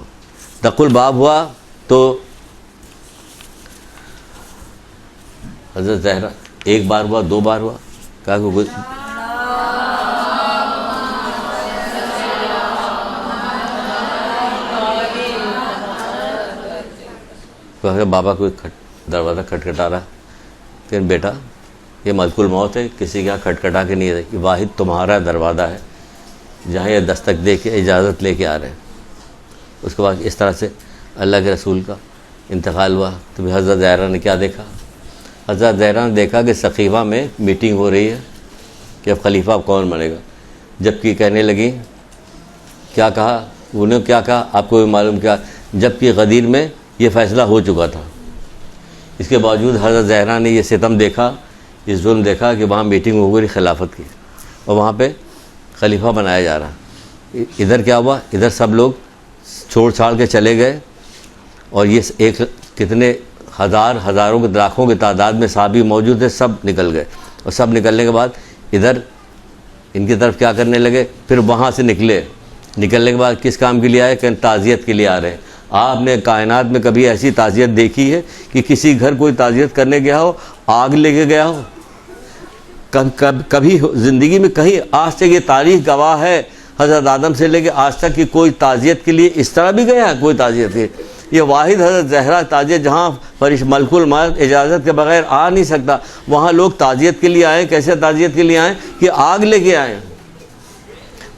دق الباب ہوا تو حضرت زہرا ایک بار ہوا، دو بار ہوا، کہا کہ بابا کوئی دروازہ کھٹکھٹا رہا، کہ بیٹا یہ ملک الموت ہے، کسی کے یہاں کھٹکھٹا کے نہیں ہے، یہ واحد تمہارا دروازہ ہے جہاں یہ دستک دے کے اجازت لے کے آ رہے ہیں. اس کے بعد اس طرح سے اللہ کے رسول کا انتقال ہوا. تو حضرت زہرا نے کیا دیکھا؟ حضرت زہرا نے دیکھا کہ سقیفہ میں میٹنگ ہو رہی ہے کہ اب خلیفہ کون بنے گا. جبکہ کہنے لگی، کیا کہا انہوں نے، کیا کہا آپ کو بھی معلوم، کیا جبکہ غدیر میں یہ فیصلہ ہو چکا تھا. اس کے باوجود حضرت زہرا نے یہ ستم دیکھا، یہ ظلم دیکھا کہ وہاں میٹنگ ہو گئی خلافت کی اور وہاں پہ خلیفہ بنایا جا رہا. ادھر کیا ہوا؟ ادھر سب لوگ چھوڑ چھاڑ کے چلے گئے، اور یہ ایک کتنے ہزاروں کے لاکھوں کی تعداد میں صحابی موجود تھے، سب نکل گئے. اور سب نکلنے کے بعد ادھر ان کی طرف کیا کرنے لگے؟ پھر وہاں سے نکلنے کے بعد کس کام کے لیے آئے؟ کہ تعزیت کے لیے آ رہے ہیں. آپ نے کائنات میں کبھی ایسی تعزیت دیکھی ہے کہ کسی گھر کوئی تعزیت کرنے گیا ہو آگ لے کے گیا ہو؟ کبھی زندگی میں کہیں آج تک یہ تاریخ گواہ ہے حضرت آدم سے لے کے آج تک کہ کوئی تعزیت کے لیے اس طرح بھی گیا ہے؟ کوئی تعزیت کے یہ واحد حضرت زہرا تعزیت جہاں ملک الموت اجازت کے بغیر آ نہیں سکتا، وہاں لوگ تعزیت کے لیے آئے. کیسے تعزیت کے لیے آئے؟ کہ آگ لے کے آئے.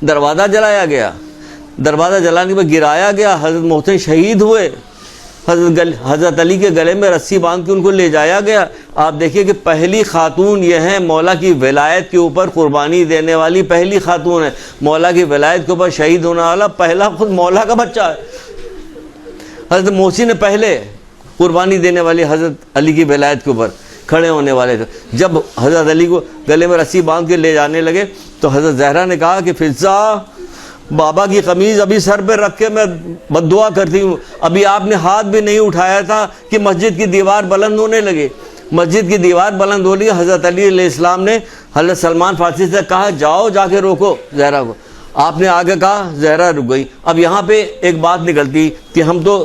دروازہ جلایا گیا، دروازہ جلانے کے بعد گرایا گیا، حضرت محسن شہید ہوئے، حضرت علی کے گلے میں رسی باندھ کے ان کو لے جایا گیا. آپ دیکھیے کہ پہلی خاتون یہ ہے مولا کی ولایت کے اوپر قربانی دینے والی، پہلی خاتون ہے مولا کی ولایت کے اوپر شہید ہونے والا، پہلا خود مولا کا بچہ ہے. حضرت محسن نے پہلے قربانی دینے والی حضرت علی کی ولایت کے اوپر کھڑے ہونے والے تھے. جب حضرت علی کو گلے میں رسی باندھ کے لے جانے لگے تو حضرت زہرا نے کہا کہ فضا بابا کی قمیض ابھی سر پہ رکھ کے میں بد دعا کرتی ہوں، ابھی آپ نے ہاتھ بھی نہیں اٹھایا تھا کہ مسجد کی دیوار بلند ہونے لگے. مسجد کی دیوار بلند ہو رہی ہے. حضرت علی علیہ السلام نے حضرت سلمان فارسی سے کہا جاؤ جا کے روکو زہرا کو. آپ نے آگے کہا، زہرا رک گئی. اب یہاں پہ ایک بات نکلتی کہ ہم تو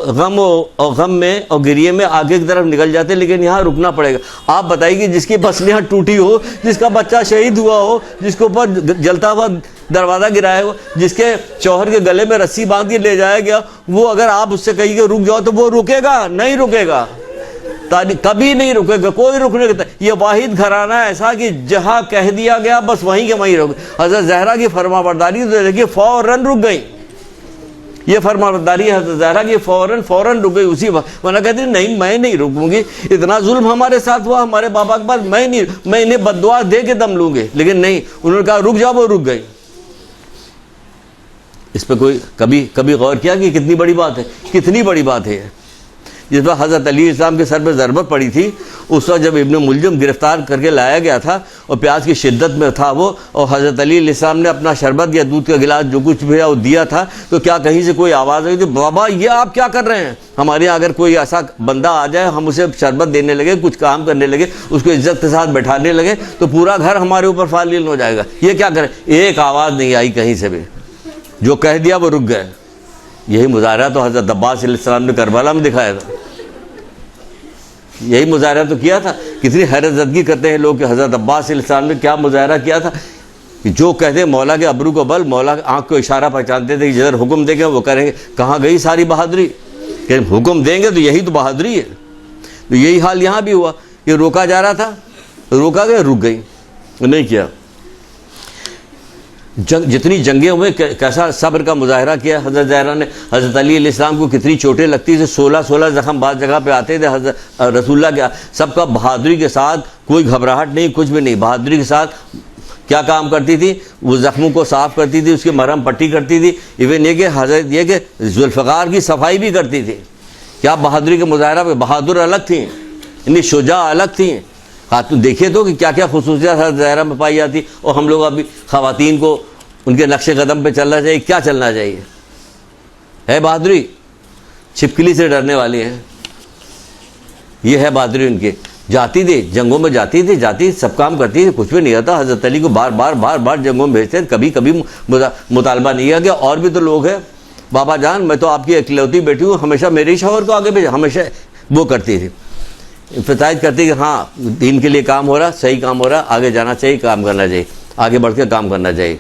غم میں اور گریے میں آگے کی طرف نکل جاتے، لیکن یہاں رکنا پڑے گا. آپ بتائیے کہ جس کی پسلیاں ٹوٹی ہو، جس کا بچہ شہید ہوا ہو، جس کے اوپر جلتا ہوا دروازہ گرایا ہو، جس کے شوہر کے گلے میں رسی باندھ کے لے جایا گیا، وہ اگر آپ اس سے کہیں کہ رک جاؤ تو وہ رکے گا؟ نہیں رکے گا، کبھی نہیں رکے گا، کوئی رکنے کا. یہ واحد گھرانہ ایسا کہ جہاں کہہ دیا گیا بس وہیں کے وہیں رک. حضرت زہرا کی فرما برداری تو دیکھیے فوراً رک گئی. یہ فرما برداری حضرت زہرا کی فوراً رک گئی اسی وقت. ورنہ کہتی نہیں میں نہیں رکوں گی، اتنا ظلم ہمارے ساتھ ہوا ہمارے بابا کے پاس، میں انہیں بد دعا دے کے دم لوں گی. لیکن نہیں، انہوں نے کہا رک جاؤ، وہ رک گئی. اس پہ کوئی کبھی غور کیا کہ کتنی بڑی بات ہے؟ کتنی بڑی بات ہے. جس وقت حضرت علی اسلام کے سر پہ ضربت پڑی تھی، اس وقت جب ابن ملجم گرفتار کر کے لایا گیا تھا اور پیاس کی شدت میں تھا وہ، اور حضرت علی علیہ السلام نے اپنا شربت یا دودھ کا گلاس جو کچھ بھی ہے وہ دیا تھا، تو کیا کہیں سے کوئی آواز آئی تھی بابا یہ آپ کیا کر رہے ہیں؟ ہمارے یہاں اگر کوئی ایسا بندہ آ جائے، ہم اسے شربت دینے لگے، کچھ کام کرنے لگے، اس کو عزت کے ساتھ بیٹھانے لگے تو پورا گھر ہمارے اوپر فالین ہو جائے گا، یہ کیا کریں؟ ایک آواز نہیں آئی کہیں سے بھی، جو کہہ دیا وہ رک گئے. یہی مظاہرہ تو حضرت عباس علیہ السلام نے کربلا میں دکھایا تھا. یہی مظاہرہ تو کیا تھا. کتنی حیرت زدگی کرتے ہیں لوگ کہ حضرت عباس علیہ السلام نے کیا مظاہرہ کیا تھا. جو کہتے ہیں مولا کے ابرو کو بل، مولا آنکھ کو اشارہ پہچانتے تھے کہ جدھر حکم دے گا وہ کریں گے. کہاں گئی ساری بہادری؟ کہ حکم دیں گے تو یہی تو بہادری ہے. تو یہی حال یہاں بھی ہوا کہ روکا جا رہا تھا, روکا گیا, رک گئی, نہیں کیا. جتنی جنگیں ہوئے کیسا صبر کا مظاہرہ کیا حضرت زہرا نے. حضرت علی علیہ السلام کو کتنی چوٹیں لگتی تھیں, 16 زخم بعض جگہ پہ آتے تھے. حضرت رسول اللہ کے سب کا بہادری کے ساتھ, کوئی گھبراہٹ نہیں, کچھ بھی نہیں, بہادری کے ساتھ کیا کام کرتی تھی, وہ زخموں کو صاف کرتی تھی, اس کی مرہم پٹی کرتی تھی. ایون یہ کہ حضرت یہ کہ ذوالفقار کی صفائی بھی کرتی تھی. کیا بہادری کے مظاہرہ پہ بہادر الگ تھیں, یعنی شجاع الگ تھیں. خاتون دیکھیے تو کہ کیا کیا خصوصیات حضرت زہرا میں پائی جاتی. اور ہم لوگ ابھی خواتین کو ان کے نقش قدم پہ چلنا چاہیے, کیا چلنا چاہیے؟ ہے بہادری, چھپکلی سے ڈرنے والی ہیں. یہ ہے بہادری ان کی. جاتی تھی جنگوں میں, جاتی سب کام کرتی تھی, کچھ بھی نہیں ہوتا. حضرت علی کو بار جنگوں میں بھیجتے, کبھی مطالبہ نہیں کیا کہ اور بھی تو لوگ ہیں. بابا جان میں تو آپ کی اکلوتی بیٹی ہوں, ہمیشہ میرے شوہر کو آگے بھیجا, ہمیشہ وہ کرتی تھی. افتتاحیت کرتی کہ ہاں دین کے لیے کام ہو رہا, صحیح کام ہو رہا, آگے جانا چاہیے, کام کرنا چاہیے, آگے بڑھ کے کام کرنا چاہیے.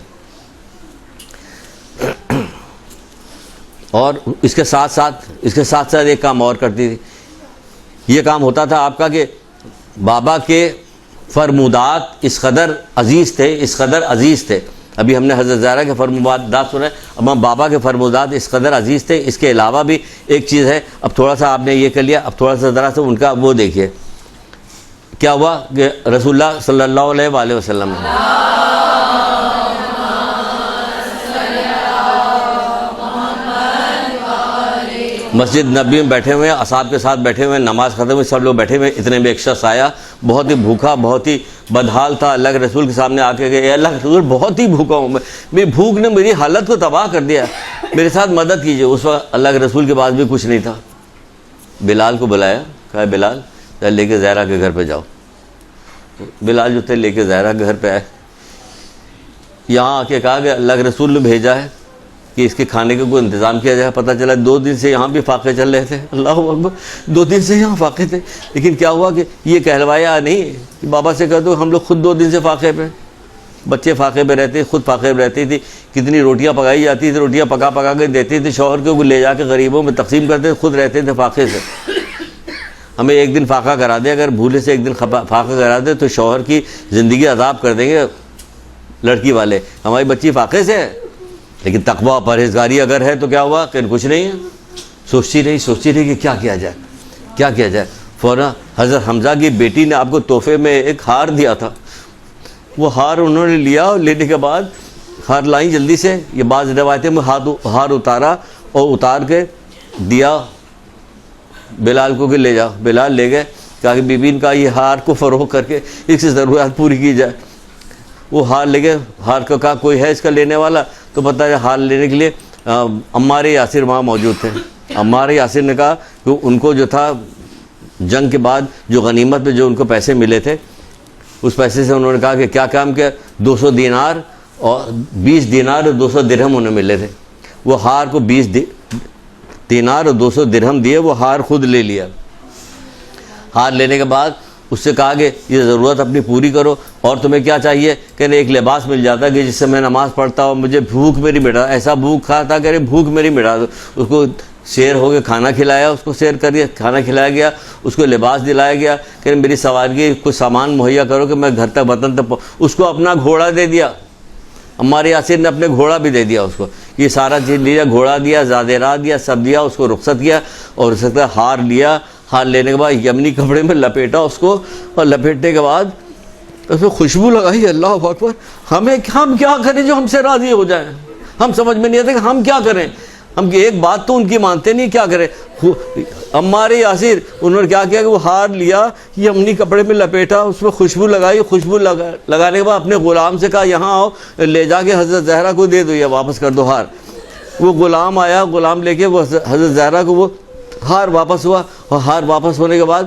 اور اس کے ساتھ ایک کام اور کرتی تھی. یہ کام ہوتا تھا آپ کا کہ بابا کے فرمودات اس قدر عزیز تھے. ابھی ہم نے حضرت زہرا کے فرمودات سنے, اب ہم بابا کے فرمودات اس قدر عزیز تھے. اس کے علاوہ بھی ایک چیز ہے, اب تھوڑا سا آپ نے یہ کر لیا, اب تھوڑا سا ذرا سا ان کا وہ دیکھیے کیا ہوا کہ رسول اللہ صلی اللہ علیہ وآلہ وسلم مسجد نبی میں بیٹھے ہوئے ہیں, اصحاب کے ساتھ بیٹھے ہوئے ہیں, نماز ختم ہوئی, سب لوگ بیٹھے ہوئے ہیں. اتنے میں ایک شخص آیا, بہت ہی بھوکا, بہت ہی بدحال تھا. اللہ کے رسول کے سامنے آ کے گئے, اللہ کے رسول بہت ہی بھوکا ہوں میں, میری بھوک نے میری حالت کو تباہ کر دیا, میرے ساتھ مدد کیجیے. اس وقت اللہ کے رسول کے پاس بھی کچھ نہیں تھا. بلال کو بلایا, کہا بلال لے کے زہرا کے گھر پہ جاؤ. بلال جو تھے لے کے زہرا کے گھر پہ آئے. یہاں آ کے کہا کہ اللہ کے رسول نے بھیجا ہے کہ اس کے کھانے کا کوئی انتظام کیا جائے. پتہ چلا 2 دن سے یہاں بھی فاقے چل رہے تھے. اللہ اکبر, 2 دن سے یہاں فاقے تھے. لیکن کیا ہوا کہ یہ کہلوایا نہیں کہ بابا سے کہہ دو ہم لوگ خود 2 دن سے فاقے پہ. بچے فاقے پہ رہتے, خود فاقے پہ رہتی تھی. کتنی روٹیاں پکائی جاتی تھی, روٹیاں پکا کے دیتی تھی شوہر کو, لے جا کے غریبوں میں تقسیم کرتے, خود رہتے تھے فاقے سے. ہمیں ایک دن فاقہ کرا دے, اگر بھولے سے ایک دن فاقہ کرا دے تو شوہر کی زندگی عذاب کر دیں گے لڑکی والے. ہماری بچی فاقے سے ہے, لیکن تقویٰ پرہیزگاری اگر ہے تو کیا ہوا کہ کچھ نہیں ہے. سوچتی رہی کہ کیا کیا جائے. فوراً حضرت حمزہ کی بیٹی نے آپ کو تحفے میں ایک ہار دیا تھا, وہ ہار انہوں نے لیا, اور لینے کے بعد ہار لائیں جلدی سے. یہ بعض روایتیں میں ہار اتارا اور اتار کے دیا بلال کو کہ لے جاؤ. بلال لے گئے, کہا کہ بی بی کا یہ ہار کو فروغ کر کے اس سے ضروریات پوری کی جائے. وہ ہار لے گئے. ہار کو کہا کوئی ہے اس کا لینے والا, تو پتہ ہے ہار لینے کے لیے عمار یاسر وہاں موجود تھے. عمار یاسر نے کہا کہ ان کو جو تھا جنگ کے بعد جو غنیمت میں جو ان کو پیسے ملے تھے, اس پیسے سے انہوں نے کہا کہ کیا کام کیا, 200 دینار اور 20 دینار اور 200 درہم انہیں ملے تھے. وہ ہار کو 20 دینار اور 200 درہم دیے, وہ ہار خود لے لیا. ہار لینے کے بعد اس سے کہا کہ یہ ضرورت اپنی پوری کرو, اور تمہیں کیا چاہیے. کہنے ایک لباس مل جاتا کہ جس سے میں نماز پڑھتا ہوں, مجھے بھوک میری مٹا, ایسا بھوک کھا تھا کہ بھوک میری مٹا دو. اس کو سیر ہو کے کھانا کھلایا, اس کو سیر کر دیا, کھانا کھلایا گیا, اس کو لباس دلایا گیا. کہ میری سواری کچھ سامان مہیا کرو کہ میں گھر تک وطن تک. اس کو اپنا گھوڑا دے دیا. ہمارے یاسر نے اپنے گھوڑا بھی دے دیا اس کو. یہ سارا چیز لیا, گھوڑا دیا, زادرات دیا, سب دیا. اس کو رخصت کیا, اور اس کا ہار لیا. ہار لینے کے بعد یمنی کپڑے میں لپیٹا اس کو, اور لپیٹنے کے بعد اس میں خوشبو لگائی. اللہ اکبر. ہم کیا کریں جو ہم سے راضی ہو جائیں. ہم سمجھ میں نہیں آتا کہ ہم کیا کریں. ہم ایک بات تو ان کی مانتے نہیں, کیا کریں. عمار یاسر انہوں نے کیا کیا کہ وہ ہار لیا, یمنی کپڑے میں لپیٹا, اس میں خوشبو لگائی. خوشبو لگانے کے بعد اپنے غلام سے کہا یہاں آؤ, لے جا کے حضرت زہرا کو دے دو, یا واپس کر دو ہار. وہ غلام آیا, غلام لے کے وہ حضرت زہرا کو وہ ہار واپس ہوا. اور ہار واپس ہونے کے بعد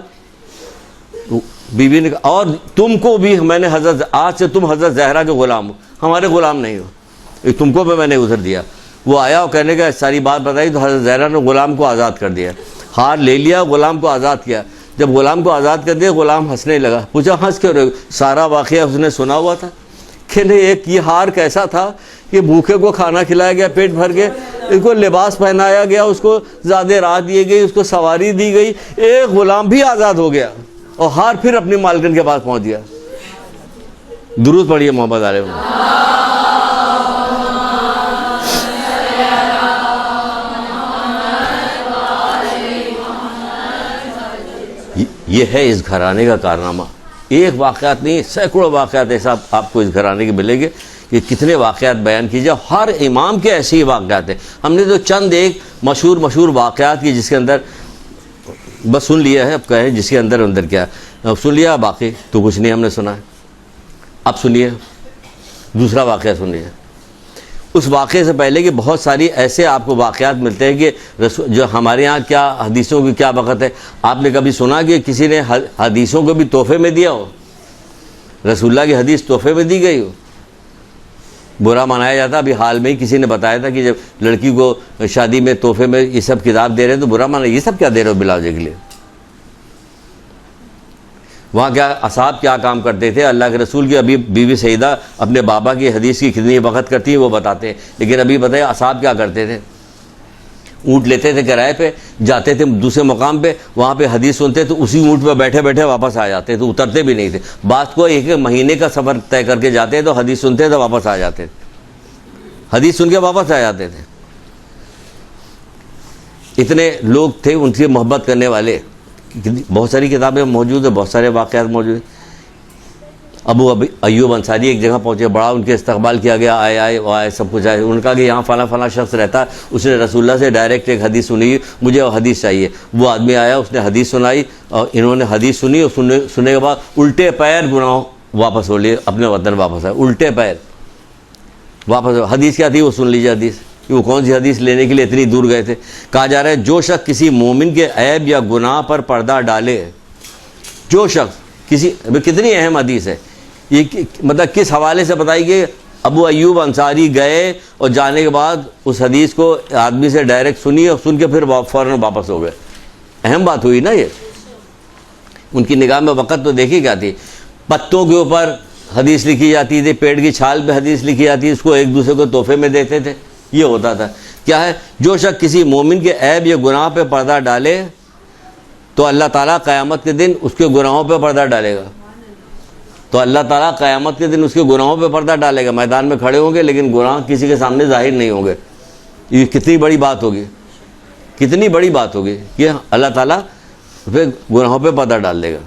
بیوی نے کہا اور تم کو بھی میں نے آج سے تم حضرت زہرا کے غلام ہو, ہمارے غلام نہیں ہو, تم کو بھی میں نے ادھر دیا. وہ آیا اور کہنے کا ساری بات بتائی, تو حضرت زہرا نے غلام کو آزاد کر دیا. ہار لے لیا, غلام کو آزاد کیا. جب غلام کو آزاد کر دیا, غلام ہنسنے لگا. پوچھا ہنس کیوں رہے, سارا واقعہ اس نے سنا ہوا تھا, کہ نہیں ایک یہ ہار کیسا تھا کہ بھوکے کو کھانا کھلایا گیا پیٹ بھر کے, اس کو لباس پہنایا گیا, اس کو زیادہ راحت دی گئی, اس کو سواری دی گئی, ایک غلام بھی آزاد ہو گیا, اور ہار پھر اپنی مالکن کے پاس پہنچ گیا. درود پڑھیے محمد علیہ وسلم. یہ ہے اس گھرانے کا کارنامہ. ایک واقعات نہیں, سینکڑوں واقعات ایسا آپ کو اس گھرانے کے ملیں گے کہ کتنے واقعات بیان کیجیے. ہر امام کے ایسے ہی واقعات ہیں. ہم نے تو چند ایک مشہور واقعات کی جس کے اندر بس سن لیا ہے, اب کہیں جس کے اندر کیا اب سن لیا, باقی تو کچھ نہیں ہم نے سنا ہے. اب سنیے دوسرا واقعہ سنیے. اس واقعے سے پہلے کہ بہت ساری ایسے آپ کو واقعات ملتے ہیں کہ جو ہمارے ہاں کیا حدیثوں کی کیا وقت ہے. آپ نے کبھی سنا کہ کسی نے حدیثوں کو بھی تحفے میں دیا ہو؟ رسول اللہ کی حدیث تحفے میں دی گئی ہو؟ برا منایا جاتا. ابھی حال میں ہی کسی نے بتایا تھا کہ جب لڑکی کو شادی میں تحفے میں یہ سب کتاب دے رہے ہیں تو برا مانا, یہ سب کیا دے رہے ہو بلاوجے کے لیے. وہاں کیا اصحاب کیا کام کرتے تھے. اللہ کے رسول کی ابھی بیوی سیدہ اپنے بابا کی حدیث کی کتنی وقت کرتی ہیں وہ بتاتے ہیں, لیکن ابھی بتائیے اصحاب کیا کرتے تھے. اونٹ لیتے تھے کرائے پہ, جاتے تھے دوسرے مقام پہ, وہاں پہ حدیث سنتے تو اسی اونٹ پہ بیٹھے بیٹھے واپس آ جاتے تھے, اترتے بھی نہیں تھے. بعض کو ایک مہینے کا سفر طے کر کے جاتے تو حدیث سنتے تو واپس آ جاتے تھے, حدیث سن کے واپس آ جاتے تھے. اتنے لوگ تھے ان سے محبت کرنے والے. بہت ساری کتابیں موجود ہیں, بہت سارے واقعات موجود ہیں. ابو ایوب انصاری ایک جگہ پہنچے, بڑا ان کے استقبال کیا گیا, آئے سب کچھ آئے. انہوں نے کہا کہ یہاں فلاں شخص رہتا ہے, اس نے رسول اللہ سے ڈائریکٹ ایک حدیث سنی, مجھے وہ حدیث چاہیے. وہ آدمی آیا, اس نے حدیث سنائی, اور انہوں نے حدیث سنی, اور سننے کے بعد الٹے پیر گناہ واپس ہو لیے, اپنے وطن واپس آئے, الٹے پیر واپس. حدیث کیا تھی وہ سن لیجیے حدیث, کہ وہ کون سی حدیث لینے کے لیے اتنی دور گئے تھے. کہا جا رہا ہے جو شخص کسی مومن کے عیب یا گناہ پر پردہ ڈالے, جو شخص کسی, کتنی اہم حدیث ہے یہ, مطلب کس حوالے سے بتائی گئی. ابو ایوب انصاری گئے اور جانے کے بعد اس حدیث کو آدمی سے ڈائریکٹ سنی, اور سن کے پھر فوراً واپس ہو گئے. اہم بات ہوئی نا یہ. ان کی نگاہ میں وقت تو دیکھی کیا تھی, پتوں کے اوپر حدیث لکھی جاتی تھی, پیڑ کی چھال پہ حدیث لکھی جاتی, اس کو ایک دوسرے کو تحفے میں دیتے تھے. یہ ہوتا تھا. کیا ہے, جو شخص کسی مومن کے عیب یا گناہ پہ پردہ ڈالے تو اللہ تعالیٰ قیامت کے دن اس کے گناہوں پہ پردہ ڈالے گا. تو اللہ تعالیٰ قیامت کے دن اس کے گناہوں پہ پردہ ڈالے گا. میدان میں کھڑے ہوں گے لیکن گناہ کسی کے سامنے ظاہر نہیں ہوں گے. یہ کتنی بڑی بات ہوگی, کتنی بڑی بات ہوگی کہ اللہ تعالیٰ پھر گناہوں پہ پردہ ڈال دے گا.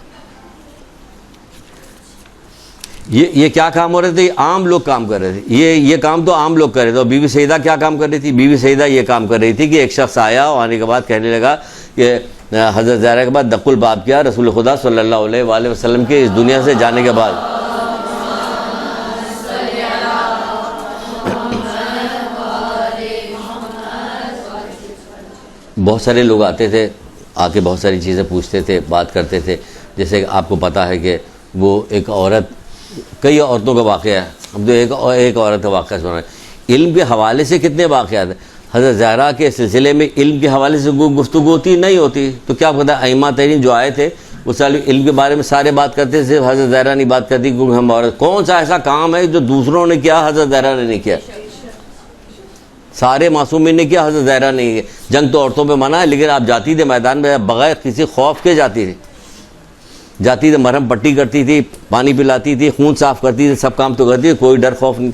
یہ کیا کام ہو رہے تھے, عام لوگ کام کر رہے تھے. یہ کام تو عام لوگ کر رہے تھے. اور بی بی سیدہ کیا کام کر رہی تھی؟ بی بی سیدہ یہ کام کر رہی تھی کہ ایک شخص آیا, اور آنے کے بعد کہنے لگا کہ حضرت زہرا کے بعد دق الباب کیا رسول خدا صلی اللہ علیہ وآلہ وسلم کے اس دنیا سے جانے کے بعد. بہت سارے لوگ آتے تھے, آ کے بہت ساری چیزیں پوچھتے تھے, بات کرتے تھے. جیسے آپ کو پتہ ہے کہ وہ ایک عورت, کئی عورتوں کا واقعہ ہے, ہم تو ایک عورت کا واقعہ سن رہے ہیں. علم کے حوالے سے کتنے واقعات ہیں. حضرت زہرا کے سلسلے میں علم کے حوالے سے گفتگو ہوتی نہیں ہوتی, تو کیا پتہ ائمہ ترین جو آئے تھے وہ سارے علم کے بارے میں سارے بات کرتے, صرف حضرت زہرا نہیں بات کرتی کیونکہ ہم عورت. کون سا ایسا کام ہے جو دوسروں نے کیا حضرت زہرا نے نہیں کیا؟ سارے معصومین نے کیا, حضرت زہرا نے کیا. جنگ تو عورتوں پہ منع ہے, لیکن آپ جاتی تھے میدان میں بغیر کسی خوف کے جاتی تھی, جاتی تھی, مرہم پٹی کرتی تھی, پانی پلاتی تھی, خون صاف کرتی تھی, سب کام تو کرتی تھی. کوئی ڈر خوف نہیں,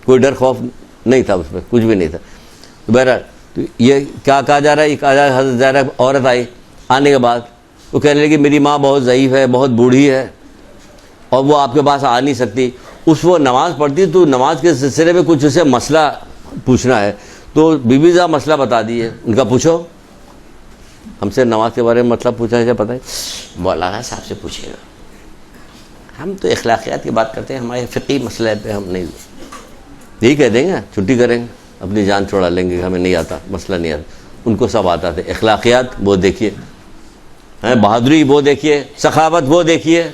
کوئی ڈر خوف نہیں تھا اس میں, کچھ بھی نہیں تھا. تو بہرحال تو یہ کیا کہا جا رہا ہے, یہ کہا جا رہا ہے حضرت زہرا عورت آئی, آنے کے بعد وہ کہنے لگی میری ماں بہت ضعیف ہے, بہت بوڑھی ہے, اور وہ آپ کے پاس آ نہیں سکتی. وہ نماز پڑھتی, تو نماز کے سلسلے میں کچھ اسے مسئلہ پوچھنا ہے. تو بی بی صاحب مسئلہ بتا دیے. ان کا پوچھو, ہم سے نماز کے بارے میں مطلب پوچھا ہے, پتہ ہے مولانا صاحب سے پوچھے گا, ہم تو اخلاقیات کی بات کرتے ہیں, ہمارے فقہی مسئلے پہ ہم نہیں, یہی کہہ دیں گے, چھٹی کریں گے, اپنی جان چھوڑا لیں گے, ہمیں نہیں آتا, مسئلہ نہیں آتا. ان کو سب آتا تھا. اخلاقیات وہ دیکھیے, بہادری وہ دیکھیے, سخاوت وہ دیکھیے.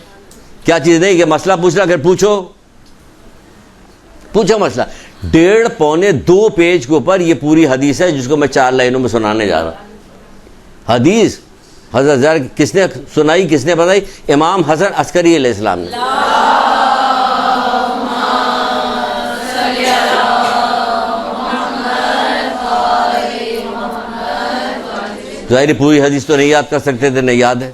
کیا چیز نہیں کہ مسئلہ پوچھنا, اگر پوچھو مسئلہ. 1.5 پونے 2 پیج کے اوپر یہ پوری حدیث ہے جس کو میں 4 لائنوں میں سنانے جا رہا ہوں. حدیث حضرت زہرا کس نے سنائی, کس نے بتائی؟ امام حسن عسکری علیہ السلام نے. ظاہر پوری حدیث تو نہیں یاد کر سکتے تھے، نہیں یاد ہے،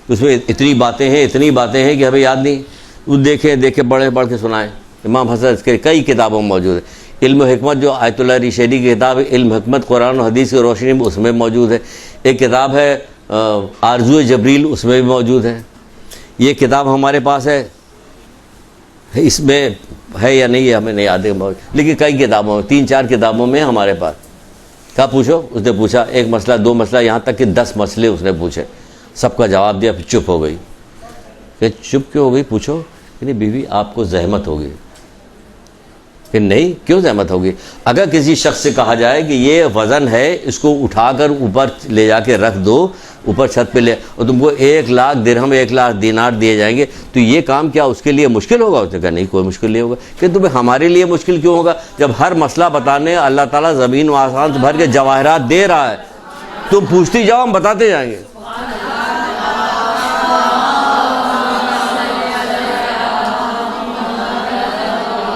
اس میں اتنی باتیں ہیں کہ ہمیں یاد نہیں. وہ دیکھے پڑھ کے سنائیں. امام حسن اس کے کئی کتابوں میں موجود ہے. علم و حکمت جو آیت اللہ علی شیری کی کتاب ہے، علم حکمت قرآن و حدیث کی روشنی میں، اس میں موجود ہے. ایک کتاب ہے آرزو جبریل، اس میں بھی موجود ہے. یہ کتاب ہمارے پاس ہے، اس میں ہے یا نہیں ہے ہمیں نہیں یاد ہے، لیکن کئی کتابوں میں 3-4 کتابوں میں ہمارے پاس. کیا پوچھو؟ اس نے پوچھا 1 مسئلہ 2 مسئلہ، یہاں تک کہ 10 مسئلے اس نے پوچھے، سب کا جواب دیا، پھر چپ ہو گئی. کہ چپ کیوں ہو گئی؟ پوچھو کہ نہیں بیوی آپ کو زحمت ہوگی. کہ نہیں، کیوں زحمت ہوگی؟ اگر کسی شخص سے کہا جائے کہ یہ وزن ہے، اس کو اٹھا کر اوپر لے جا کے رکھ دو، اوپر چھت پہ لے، اور تم کو 1 لاکھ درہم 1 لاکھ دینار دیے جائیں گے، تو یہ کام کیا اس کے لیے مشکل ہوگا؟ اس نے کہا نہیں، کوئی مشکل نہیں ہوگا. کہ تمہیں ہمارے لیے مشکل کیوں ہوگا جب ہر مسئلہ بتانے اللہ تعالیٰ زمین و آسمان سے بھر کے جواہرات دے رہا ہے؟ تم پوچھتی جاؤ، ہم بتاتے جائیں گے.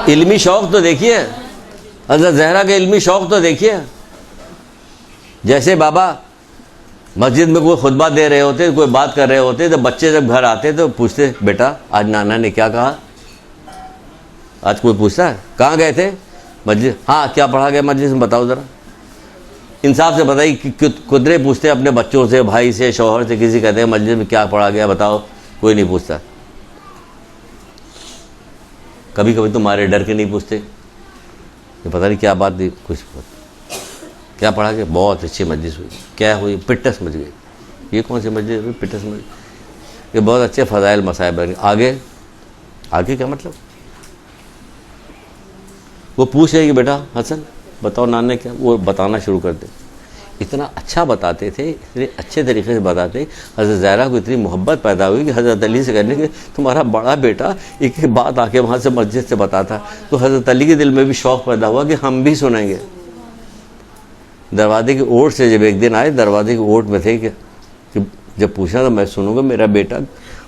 علمی شوق تو دیکھیے، حضرت زہرا کے علمی شوق تو دیکھیے. جیسے بابا مسجد میں کوئی خطبہ دے رہے ہوتے، کوئی بات کر رہے ہوتے، تو بچے جب گھر آتے تو پوچھتے بیٹا آج نانا نے کیا کہا؟ آج کوئی پوچھتا ہے کہاں گئے تھے؟ مسجد. ہاں کیا پڑھا گیا مسجد میں؟ بتاؤ ذرا. انصاف سے بتائیے. قدرے پوچھتے اپنے بچوں سے، بھائی سے، شوہر سے، کسی کہتے ہیں مسجد میں کیا پڑھا گیا بتاؤ، کوئی نہیں پوچھتا. کبھی کبھی تمہارے ڈر کے نہیں پوچھتے کہ پتہ نہیں کیا بات تھی، کچھ کیا پڑھا گیا؟ بہت اچھی مسجد ہوئی. کیا ہوئی؟ پٹس مچ گئی. یہ کون سی مسجد ہوئی؟ پٹس مچ گئی. یہ بہت اچھے فضائل مصائب بن گئے. آگے کیا مطلب؟ وہ پوچھ رہے کہ بیٹا حسن بتاؤ نانا نے کیا، وہ بتانا شروع کر دے. اتنا اچھا بتاتے تھے، اتنے اچھے طریقے سے بتاتے. حضرت زہرا کو اتنی محبت پیدا ہوئی کہ حضرت علی سے کہنے کہ تمہارا بڑا بیٹا ایک بات آ کے وہاں سے مسجد سے بتاتا. تو حضرت علی کے دل میں بھی شوق پیدا ہوا کہ ہم بھی سنیں گے. دروازے کی اوٹ سے جب ایک دن آئے، دروازے کی اوٹ میں تھے کہ جب پوچھا تو میں سنوں گا میرا بیٹا،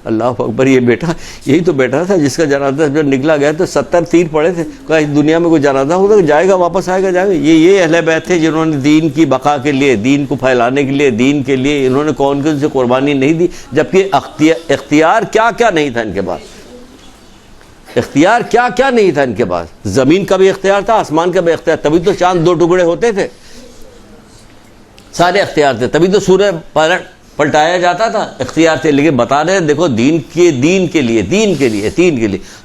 اللہ اکبر، یہ بیٹا یہی تو بیٹا تھا جس کا جنازہ جب نکلا گیا تو 70 تیر پڑے تھے. کہا اس دنیا میں کوئی جنازہ ہوگا کہ جائے گا، واپس آئے گا، جائے گا. یہ اہل بیت تھے جنہوں نے دین کی بقا کے لیے، دین کو پھیلانے کے لیے، دین کے لیے انہوں نے کون سے قربانی نہیں دی. جبکہ اختیار کیا کیا نہیں تھا ان کے پاس، اختیار کیا کیا نہیں تھا ان کے پاس. زمین کا بھی اختیار تھا، آسمان کا بھی اختیار، تبھی تو چاند 2 ٹکڑے ہوتے تھے. سارے اختیار تھے، تبھی تو سورج پلٹایا جاتا تھا، اختیار تھے. لیکن بتا رہے دیکھو دین کے لیے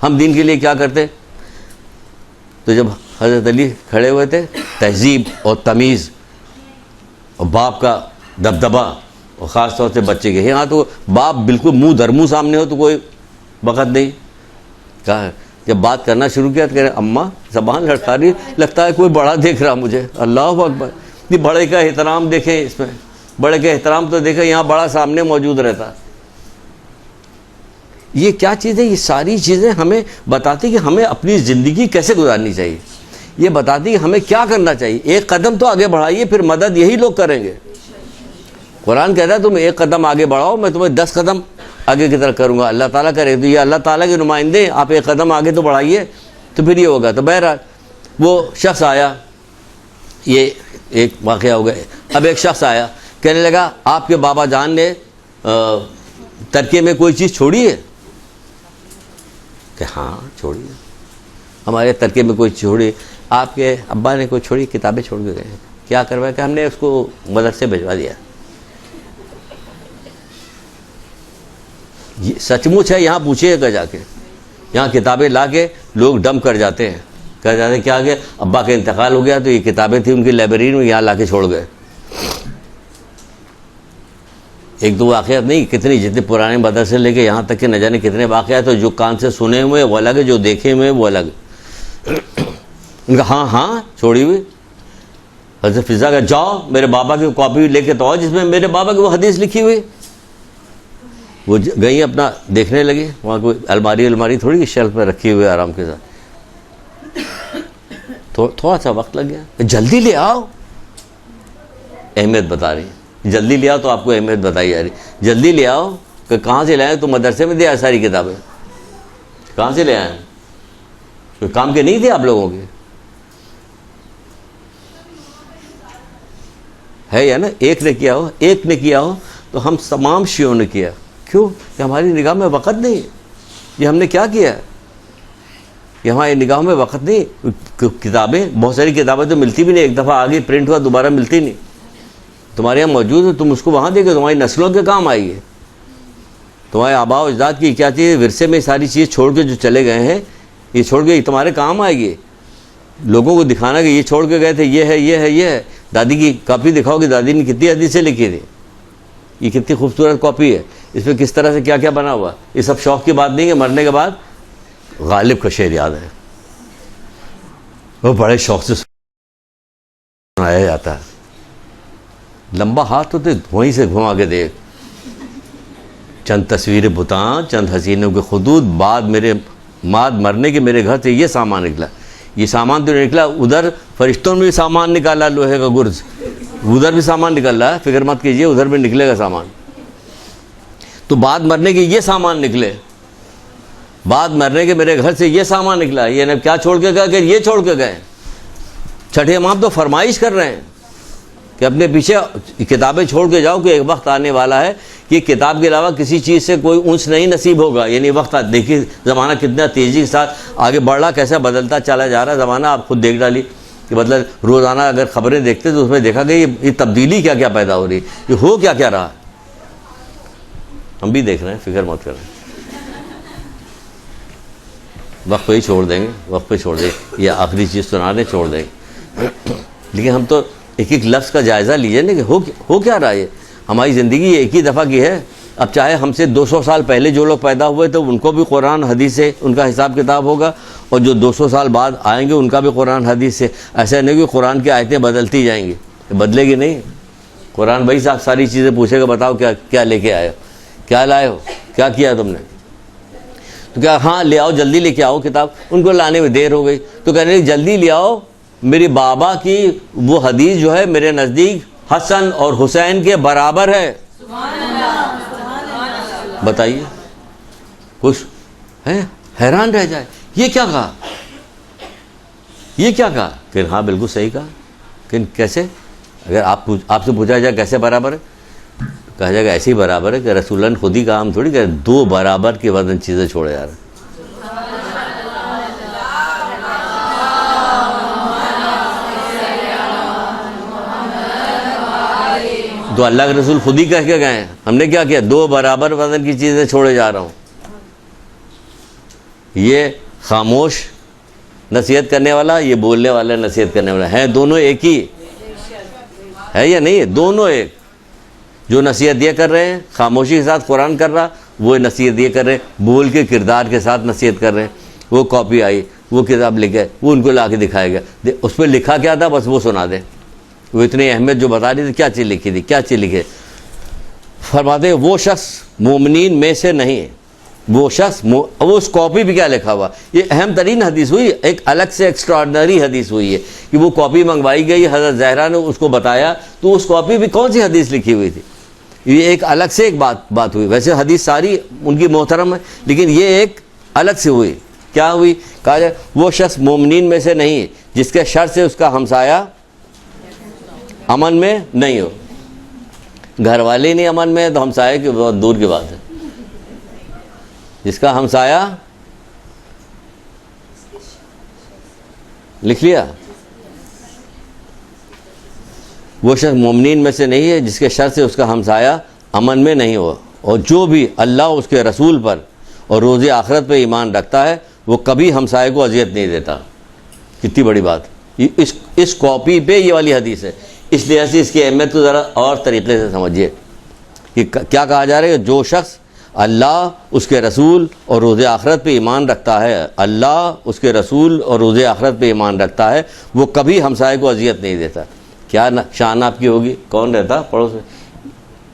ہم دین کے لیے کیا کرتے. تو جب حضرت علی کھڑے ہوئے تھے، تہذیب اور تمیز اور باپ کا دبدبا، اور خاص طور سے بچے کے، یہاں تو باپ بالکل منہ در منہ سامنے ہو تو کوئی وقت نہیں. کہا جب بات کرنا شروع کیا تو کہہ رہے اماں زبان لڑکا رہی، لگتا ہے کوئی بڑا دیکھ رہا مجھے. اللہ اکبر. بڑے کا احترام دیکھیں، اس میں بڑے کا احترام تو دیکھیں، یہاں بڑا سامنے موجود رہتا. یہ کیا چیز ہے؟ یہ ساری چیزیں ہمیں بتاتی کہ ہمیں اپنی زندگی کیسے گزارنی چاہیے. یہ بتاتی کہ ہمیں کیا کرنا چاہیے. ایک قدم تو آگے بڑھائیے، پھر مدد یہی لوگ کریں گے. قرآن کہتا ہے تم 1 قدم آگے بڑھاؤ، میں تمہیں 10 قدم آگے کی طرف کروں گا. اللہ تعالیٰ کرے تو یہ اللہ تعالیٰ کے نمائندے، آپ 1 قدم آگے تو بڑھائیے تو پھر یہ ہوگا. تو بہرحال وہ شخص آیا، یہ ایک واقعہ ہو گیا. اب ایک شخص آیا کہنے لگا آپ کے بابا جان نے ترکے میں کوئی چیز چھوڑی ہے؟ کہ ہاں چھوڑی ہے، ہمارے ترکے میں کوئی چھوڑی. آپ کے ابا نے کوئی چھوڑی؟ کتابیں چھوڑ کے گئے. کیا کروایا؟ کہ ہم نے اس کو مدرسے بھجوا دیا. یہ سچ مچ ہے، یہاں پوچھیے گا جا کے. یہاں کتابیں لا کے لوگ ڈم کر جاتے ہیں، کہہ جاتے ہیں کیا کہ ابا کا انتقال ہو گیا تو یہ کتابیں تھیں ان کی لائبریری میں، یہاں لا کے چھوڑ گئے. 1-2 واقعات نہیں، کتنی جتنے پرانے مدرسے لے کے یہاں تک کہ نہ جانے کتنے واقعات. تو جو کان سے سنے ہوئے وہ الگ ہے، جو دیکھے ہوئے وہ الگ. ان کا ہاں چھوڑی ہوئی. حضرت فضا کا جاؤ میرے بابا کی کاپی لے کے تو آؤ جس میں میرے بابا کی وہ حدیث لکھی ہوئی. وہ گئی اپنا دیکھنے لگی، وہاں کوئی الماری تھوڑی شیلف میں رکھی ہوئی آرام کے ساتھ. تھوڑا سا وقت لگ گیا. جلدی لے آؤ، اہمیت بتا رہی. جلدی لے آؤ تو آپ کو اہمیت بتائی جا رہی. جلدی لے آؤ کہ کہاں سے لے آئے؟ تو مدرسے میں دیا ساری کتابیں. کہاں سے لے آئے؟ کوئی کام کے نہیں تھے آپ لوگوں کے؟ ہے یا نا, ایک نے کیا ہو تو ہم تمام شیعوں نے کیا. کیوں؟ کہ ہماری نگاہ میں وقت نہیں ہے. یہ ہم نے کیا کیا ہے؟ کہ ہماری نگاہوں میں وقت نہیں. کتابیں, بہت ساری کتابیں تو ملتی بھی نہیں, ایک دفعہ آگے پرنٹ ہوا دوبارہ ملتی نہیں. تمہارے یہاں موجود ہے, تم اس کو وہاں دیکھو, تمہاری نسلوں کے کام آئی ہے. تمہارے آباء و اجداد کی کیا چیز ورثے میں ساری چیز چھوڑ کے جو چلے گئے ہیں, یہ چھوڑ کے تمہارے کام آئے گی. لوگوں کو دکھانا کہ یہ چھوڑ کے گئے تھے, یہ ہے یہ ہے یہ ہے. دادی کی کاپی دکھاؤ کہ دادی نے کتنی حدیثیں لکھی تھی, یہ کتنی خوبصورت کاپی ہے, اس میں کس طرح سے کیا کیا بنا ہوا. یہ سب شوق کی بات نہیں ہے. مرنے کے بعد غالب کا شعر یاد ہے, وہ بڑے شوق سے سنایا جاتا ہے. لمبا ہاتھ تو وہیں سے گھما کے دیکھ, چند تصویر بتاں, چند حسینوں کے خدود, بعد مرنے کے میرے گھر سے یہ سامان نکلا. یہ سامان تو نکلا, ادھر فرشتوں نے بھی سامان نکالا, لوہے کا گرز, ادھر بھی سامان نکل رہا ہے, فکر مت کیجئے, ادھر بھی نکلے گا سامان. تو بعد مرنے کے یہ سامان نکلے, بعد مرنے کے میرے گھر سے یہ سامان نکلا. یہ نہ کیا چھوڑ کے گئے کہ یہ چھوڑ کے گئے. چھٹے امام تو فرمائش کر رہے ہیں کہ اپنے پیچھے کتابیں چھوڑ کے جاؤ کہ ایک وقت آنے والا ہے کہ کتاب کے علاوہ کسی چیز سے کوئی انس نہیں نصیب ہوگا. یعنی وقت دیکھیے زمانہ کتنا تیزی کے ساتھ آگے بڑھ رہا, کیسا بدلتا چلا جا رہا ہے زمانہ. آپ خود دیکھ ڈالی کہ مطلب روزانہ اگر خبریں دیکھتے تو اس میں دیکھا کہ یہ تبدیلی کیا کیا پیدا ہو رہی, یہ ہو کیا کیا رہا. ہم بھی دیکھ رہے ہیں, فکر مت کریں. وقت پہ ہی چھوڑ دیں گے, وقت پہ چھوڑ دیں گے, یہ آخری چیز سنانے چھوڑ دیں گے. لیکن ہم تو ایک ایک لفظ کا جائزہ لیجیے نا کہ ہو کیا رہا ہے. ہماری زندگی ایک ہی دفعہ کی ہے. اب چاہے ہم سے 200 سال پہلے جو لوگ پیدا ہوئے تو ان کو بھی قرآن حدیث سے ان کا حساب کتاب ہوگا, اور جو 200 سال بعد آئیں گے ان کا بھی قرآن حدیث سے. ایسا نہیں کہ قرآن کی آیتیں بدلتی جائیں گی, بدلے گی نہیں. قرآن بھائی صاحب ساری چیزیں پوچھے گا, بتاؤ کیا لے کے آئے ہو, کیا لائے ہو, کیا کیا تم نے. تو کیا ہاں لے آؤ, جلدی لے کے آؤ کتاب. ان کو لانے میں دیر ہو گئی تو کہنے لگے جلدی لے آؤ, میری بابا کی وہ حدیث جو ہے میرے نزدیک حسن اور حسین کے برابر ہے. بتائیے, خوش ہے, حیران رہ جائے یہ کیا کہا, یہ کیا کہا. کہ ہاں بالکل صحیح کہا. کہ کیسے؟ اگر آپ سے پوچھا جائے کیسے برابر ہے, کہا جائے گا ایسے ہی برابر ہے کہ رسول اللہ نے خود ہی کہا, ہم تھوڑی کہ 2 برابر کے وزن چیزیں چھوڑے جا رہے ہیں. تو اللہ کے رسول خود ہی کہہ کے گئے ہیں, ہم نے کیا کیا, 2 برابر وزن کی چیزیں چھوڑے جا رہا ہوں. یہ خاموش نصیحت کرنے والا, یہ بولنے والا نصیحت کرنے والا, ہیں دونوں ایک ہی ہے یا نہیں ہے؟ دونوں ایک. جو نصیحت یہ کر رہے ہیں خاموشی کے ساتھ قرآن کر رہا, وہ نصیحت یہ کر رہے ہیں بول کے کردار کے ساتھ نصیحت کر رہے ہیں. وہ کاپی آئی, وہ کتاب لکھے, وہ ان کو لا کے دکھایا گیا, اس پہ لکھا کیا تھا بس وہ سنا دیں. وہ اتنی اہمیت جو بتا رہی تھی, کیا چیز لکھی تھی, کیا چیز لکھے. فرماتے ہیں وہ شخص مومنین میں سے نہیں ہے. وہ شخص وہ اس کاپی بھی کیا لکھا ہوا, یہ اہم ترین حدیث ہوئی, ایک الگ سے ایکسٹراڈنری حدیث ہوئی ہے کہ وہ کاپی منگوائی گئی, حضرت زہرا نے اس کو بتایا, تو اس کاپی بھی کون سی حدیث لکھی ہوئی تھی. یہ ایک الگ سے ایک بات ہوئی. ویسے حدیث ساری ان کی محترم ہے, لیکن یہ ایک الگ سے ہوئی. کیا ہوئی؟ کہا جائے وہ شخص مومنین میں سے نہیں ہے جس کے شر سے اس کا ہمسایہ امن میں نہیں ہو. گھر والے نہیں امن میں تو ہمسایہ کی بہت دور کی بات ہے. جس کا ہمسایہ, لکھ لیا, وہ شخص مومنین میں سے نہیں ہے جس کے شر سے اس کا ہمسایہ امن میں نہیں ہو. اور جو بھی اللہ اس کے رسول پر اور روز آخرت پہ ایمان رکھتا ہے وہ کبھی ہمسائے کو اذیت نہیں دیتا. کتنی بڑی بات. اس کاپی پہ یہ والی حدیث ہے, اس لیے سے اس کی اہمیت کو ذرا اور طریقے سے سمجھیے کہ کیا کہا جا رہا ہے. جو شخص اللہ اس کے رسول اور روز آخرت پہ ایمان رکھتا ہے, اللہ اس کے رسول اور روز آخرت پہ ایمان رکھتا ہے, وہ کبھی ہمسائے کو اذیت نہیں دیتا. کیا شان آپ کی ہوگی؟ کون رہتا پڑوس میں؟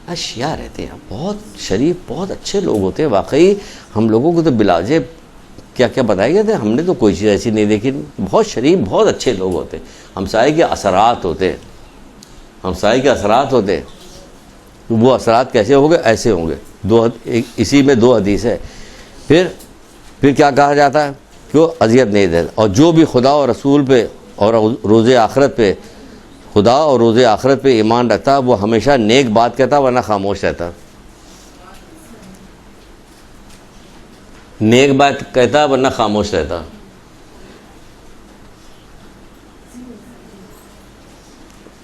اشیاء رہتے ہیں, بہت شریف, بہت اچھے لوگ ہوتے ہیں. واقعی ہم لوگوں کو تو بلاجے کیا کیا بتائے گئے تھے, ہم نے تو کوئی چیز ایسی نہیں دیکھی. بہت شریف, بہت اچھے لوگ ہوتے ہیں. ہمسائے کے اثرات ہوتے ہیں, ہمسائے کے اثرات ہوتے ہیں. وہ اثرات کیسے ہوں گے؟ ایسے ہوں گے. اسی میں 2 حدیث ہے. پھر کیا کہا جاتا ہے کہ وہ اذیت نہیں دیتا. اور جو بھی خدا اور رسول پہ اور روز آخرت پہ خدا اور روز آخرت پہ ایمان رکھتا وہ ہمیشہ نیک بات کہتا ورنہ خاموش رہتا. نیک بات کہتا ورنہ خاموش رہتا.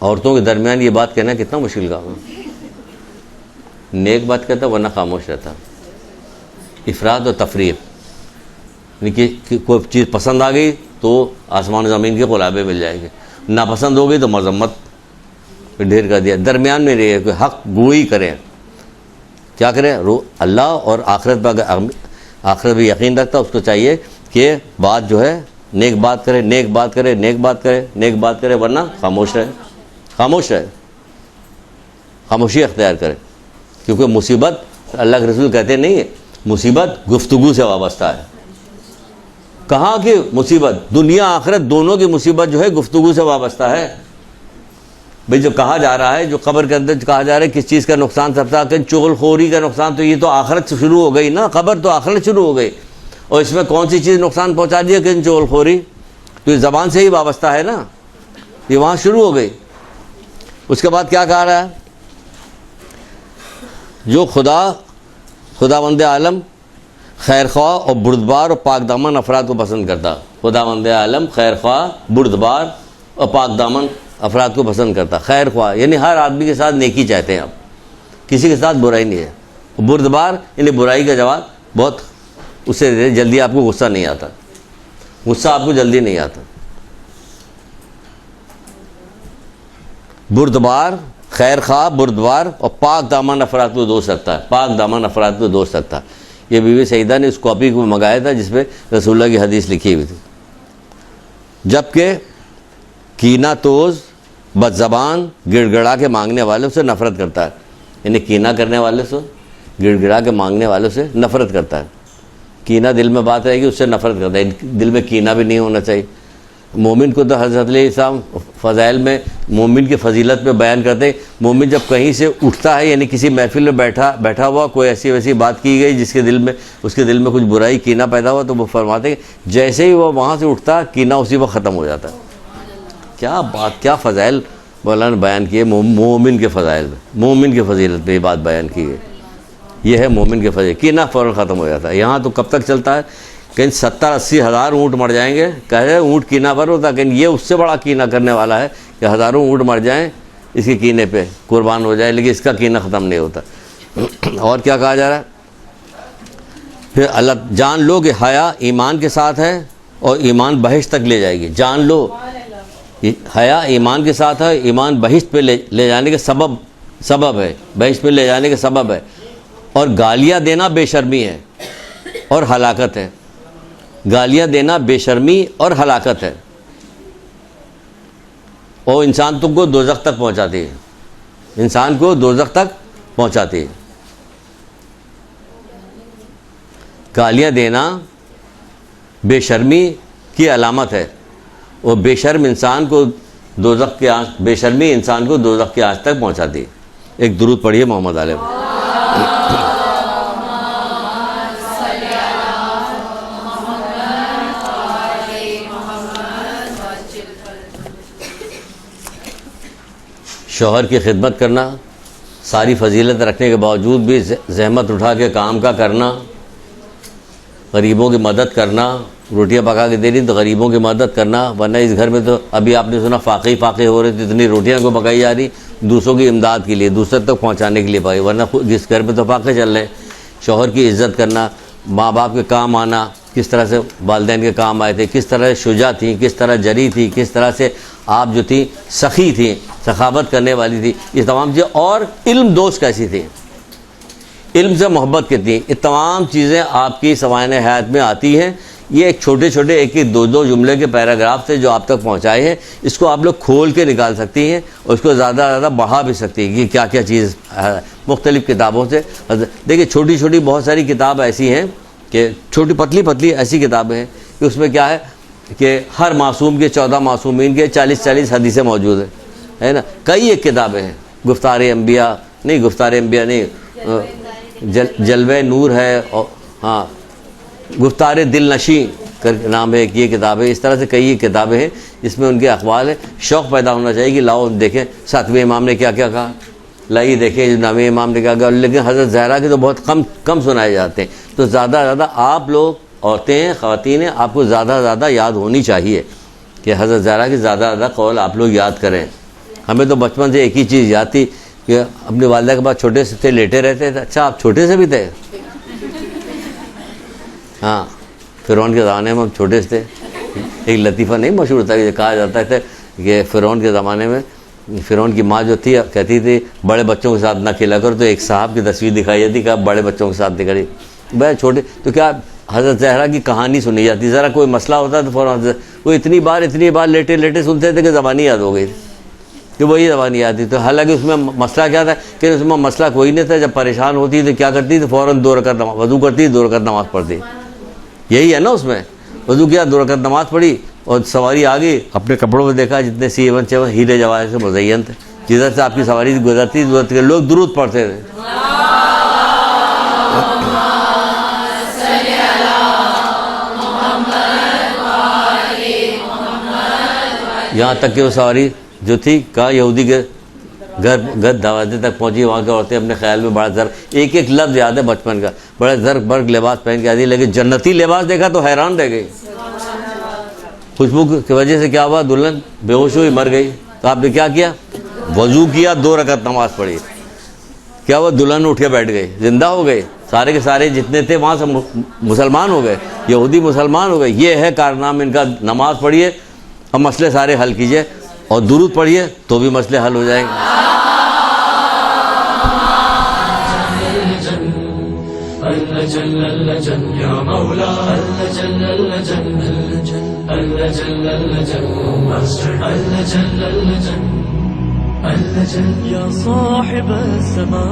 عورتوں کے درمیان یہ بات کہنا کتنا مشکل کام ہے. نیک بات کہتا ورنہ خاموش رہتا. افراد و تفریق، یعنی کہ کوئی چیز پسند آ گئی تو آسمان و زمین کے قلابے مل جائیں گے، ناپسند ہو گئی تو مذمت ڈھیر کر دیا. درمیان میں رہے، کوئی حق گوئی کریں. کیا کریں؟ اللہ اور آخرت پر آخرت بھی یقین رکھتا اس کو چاہیے کہ بات جو ہے نیک بات کرے، نیک بات کرے، نیک بات کرے، نیک بات کرے، ورنہ خاموش رہے. خاموش رہے، خاموشی اختیار کرے. کیونکہ مصیبت، اللہ کے رسول کہتے نہیں ہے مصیبت گفتگو سے وابستہ ہے. کہاں کی مصیبت؟ دنیا آخرت دونوں کی مصیبت جو ہے گفتگو سے وابستہ ہے. بھئی جو کہا جا رہا ہے، جو قبر کے اندر کہا جا رہا ہے کس چیز کا نقصان سب سے چغل خوری کا نقصان، تو یہ تو آخرت سے شروع ہو گئی نا. قبر تو آخرت شروع ہو گئی، اور اس میں کون سی چیز نقصان پہنچا دی ہے کہ چغل خوری؟ تو یہ زبان سے ہی وابستہ ہے نا، یہ وہاں شروع ہو گئی. اس کے بعد کیا کہا رہا ہے؟ جو خداوند عالم خیر خواہ اور بردبار اور پاک دامن افراد کو پسند کرتا. خداوند عالم خیر خواہ، بردبار اور پاک دامن افراد کو پسند کرتا. خیر خواہ یعنی ہر آدمی کے ساتھ نیکی چاہتے ہیں آپ، کسی کے ساتھ برائی نہیں ہے. بردبار یعنی برائی کا جواب بہت اس سے جلدی آپ کو غصہ نہیں آتا، غصہ آپ کو جلدی نہیں آتا. بردبار، خیر خواہ، بردبار اور پاک دامن افراد کو دوست رکھتا ہے. پاک دامن افراد کو دوست رکھتا ہے. یہ بی بی سعیدہ نے اس کاپی کو منگایا تھا جس پہ رسول اللہ کی حدیث لکھی ہوئی تھی. جبکہ کینہ توز، بد زبان، گڑ گڑا کے مانگنے والوں سے نفرت کرتا ہے. یعنی کینہ کرنے والے سے، گڑ گڑا کے مانگنے والوں سے نفرت کرتا ہے. کینہ دل میں بات رہے گی، اس سے نفرت کرتا ہے. دل میں کینہ بھی نہیں ہونا چاہیے. مومن کو تو حضرت علیہ السلام فضائل میں مومن کی فضیلت پہ بیان کرتے ہیں. مومن جب کہیں سے اٹھتا ہے، یعنی کسی محفل میں بیٹھا ہوا کوئی ایسی ویسی بات کی گئی جس کے دل میں، اس کے دل میں کچھ برائی کینہ پیدا ہوا، تو وہ فرماتے ہیں جیسے ہی وہ وہاں سے اٹھتا کینہ اسی وقت ختم ہو جاتا ہے. کیا بات، کیا فضائل مولانا نے بیان کیے مومن کے فضائل میں، مومن کی فضیلت پہ یہ بات بیان کی گئی. یہ ہے مومن کے فضیلت. کینہ فوراً ختم ہو جاتا ہے. یہاں تو کب تک چلتا ہے؟ کہیں 70-80 ہزار اونٹ مر جائیں گے، کہہ رہے اونٹ کینہ پر ہوتا، لیکن یہ اس سے بڑا کینہ کرنے والا ہے کہ ہزاروں اونٹ مر جائیں اس کے کینے پہ، قربان ہو جائے، لیکن اس کا کینہ ختم نہیں ہوتا. اور کیا کہا جا رہا ہے؟ پھر اللہ جان لو کہ حیا ایمان کے ساتھ ہے اور ایمان بہشت تک لے جائے گی. جان لو حیا ایمان کے ساتھ ہے، ایمان بہشت پہ لے جانے کے سبب ہے، بہشت پہ لے جانے کے سبب ہے. اور گالیاں دینا بے شرمی ہے اور ہلاکت ہے. گالیاں دینا بے شرمی اور ہلاکت ہے، اور انسان تم کو دوزخ تک پہنچاتی ہے. انسان کو دوزخ تک پہنچاتی ہے. گالیاں دینا بے شرمی کی علامت ہے، اور بے شرم انسان کو دوزخ کے آنچ، بے شرمی انسان کو دوزخ کے آنچ تک پہنچاتی ہے. ایک درود پڑھیے محمد علیہ. شوہر کی خدمت کرنا، ساری فضیلت رکھنے کے باوجود بھی زحمت اٹھا کے کام کا کرنا، غریبوں کی مدد کرنا، روٹیاں پکا کے دے رہی تو غریبوں کی مدد کرنا. ورنہ اس گھر میں تو ابھی آپ نے سنا فاقے ہو رہے تھے، اتنی روٹیاں کو پکائی جا رہی دوسروں کی امداد کے لیے، دوسرے تک پہنچانے کے لیے پکائی. ورنہ جس گھر میں تو فاقے چل رہے. شوہر کی عزت کرنا، ماں باپ کے کام آنا، کس طرح سے والدین کے کام آئے تھے، کس طرح شجاع تھیں، کس طرح جری تھی، کس طرح سے آپ جو تھیں سخی تھیں، سخاوت کرنے والی تھی، یہ تمام چیزیں. اور علم دوست کیسی تھی، علم سے محبت کتنی، یہ تمام چیزیں آپ کی سوانح حیات میں آتی ہیں. یہ ایک چھوٹے ایک دو جملے کے پیراگراف تھے جو آپ تک پہنچائے ہیں. اس کو آپ لوگ کھول کے نکال سکتی ہیں اور اس کو زیادہ بڑھا بھی سکتی ہیں کہ کیا کیا چیز مختلف کتابوں سے. دیکھیے چھوٹی بہت ساری کتاب ایسی ہیں کہ چھوٹی پتلی ایسی کتابیں ہیں کہ اس میں کیا ہے کہ ہر معصوم کے 14 معصومین کے 40 حدیثیں موجود ہیں، ہے نا. کئی ایک کتابیں ہیں، گفتار انبیاء نہیں، جلوہ نور ہے، اور ہاں گفتار دل نشیں نام ہے، ایک یہ کتاب ہے، اس طرح سے کئی کتابیں ہیں جس میں ان کے اقوال ہے. شوق پیدا ہونا چاہیے کہ لاؤ دیکھیں 7ویں امام نے کیا کیا کہا، لائیے دیکھیں 9ویں امام نے کیا کہا. لیکن حضرت زہرا کے تو بہت کم سنائے جاتے ہیں. تو زیادہ زیادہ آپ لوگ، عورتیں ہیں، خواتین ہیں، آپ کو زیادہ زیادہ یاد ہونی چاہیے کہ حضرت زہرا کی زیادہ زیادہ قول آپ لوگ یاد کریں. ہمیں تو بچپن سے ایک ہی چیز یاد تھی کہ اپنی والدہ کے بعد چھوٹے سے تھے، لیٹے رہتے تھے. اچھا آپ چھوٹے سے بھی تھے؟ ہاں، فرعون کے زمانے میں ہم چھوٹے سے تھے. ایک لطیفہ نہیں مشہور تھا کہ کہا جاتا تھا کہ فرعون کے زمانے میں فرعون کی ماں جو تھی کہتی تھی بڑے بچوں کے ساتھ نہ کھیلا کرو، تو ایک صاحب کی تصویر دکھائی جاتی کہ آپ بڑے بچوں کے ساتھ دکھائی بھائی چھوٹے. تو کیا حضرت زہرا کی کہانی سنی جاتی، ذرا کوئی مسئلہ ہوتا تو فوراً وہ اتنی بار لیٹے سنتے تھے کہ زبانی یاد ہو گئی تھی کہ وہی زبانی یاد تھی. تو حالانکہ اس میں مسئلہ کیا تھا کہ اس میں مسئلہ کوئی نہیں تھا. جب پریشان ہوتی تو کیا کرتی، تو فوراً 2 رکعت نماز وضو کرتی، 2 رکعت نماز پڑھتی. یہی ہے نا، اس میں وضو کیا، 2 رکعت نماز پڑھی اور سواری آ گئی. اپنے کپڑوں میں دیکھا جتنے C1 7 ہیرے جواہر سے مزین تھے، جدھر سے آپ کی سواری گزرتی لوگ درود پڑھتے تھے. یہاں تک کہ وہ سواری جو تھی کہا یہودی کے گھر دروازے تک پہنچی. وہاں کی عورتیں اپنے خیال میں بڑا ایک لفظ یاد ہے بچپن کا، بڑے زرق برق لباس پہن کے آتی، لیکن جنتی لباس دیکھا تو حیران رہ گئی. خوشبو کی وجہ سے کیا ہوا، دلہن بے ہوش ہوئی، مر گئی. تو آپ نے کیا کیا، وضو کیا، 2 رکعت نماز پڑھی. کیا ہوا، دلہن اٹھ کے بیٹھ گئی، زندہ ہو گئے. سارے کے سارے جتنے تھے وہاں سے مسلمان ہو گئے، یہودی مسلمان ہو گئے. یہ ہے کارنامہ ان کا. نماز پڑھیے اور مسئلے سارے حل کیجئے، اور درود پڑھیے تو بھی مسئلے حل ہو جائیں گے. يا صاحب السماء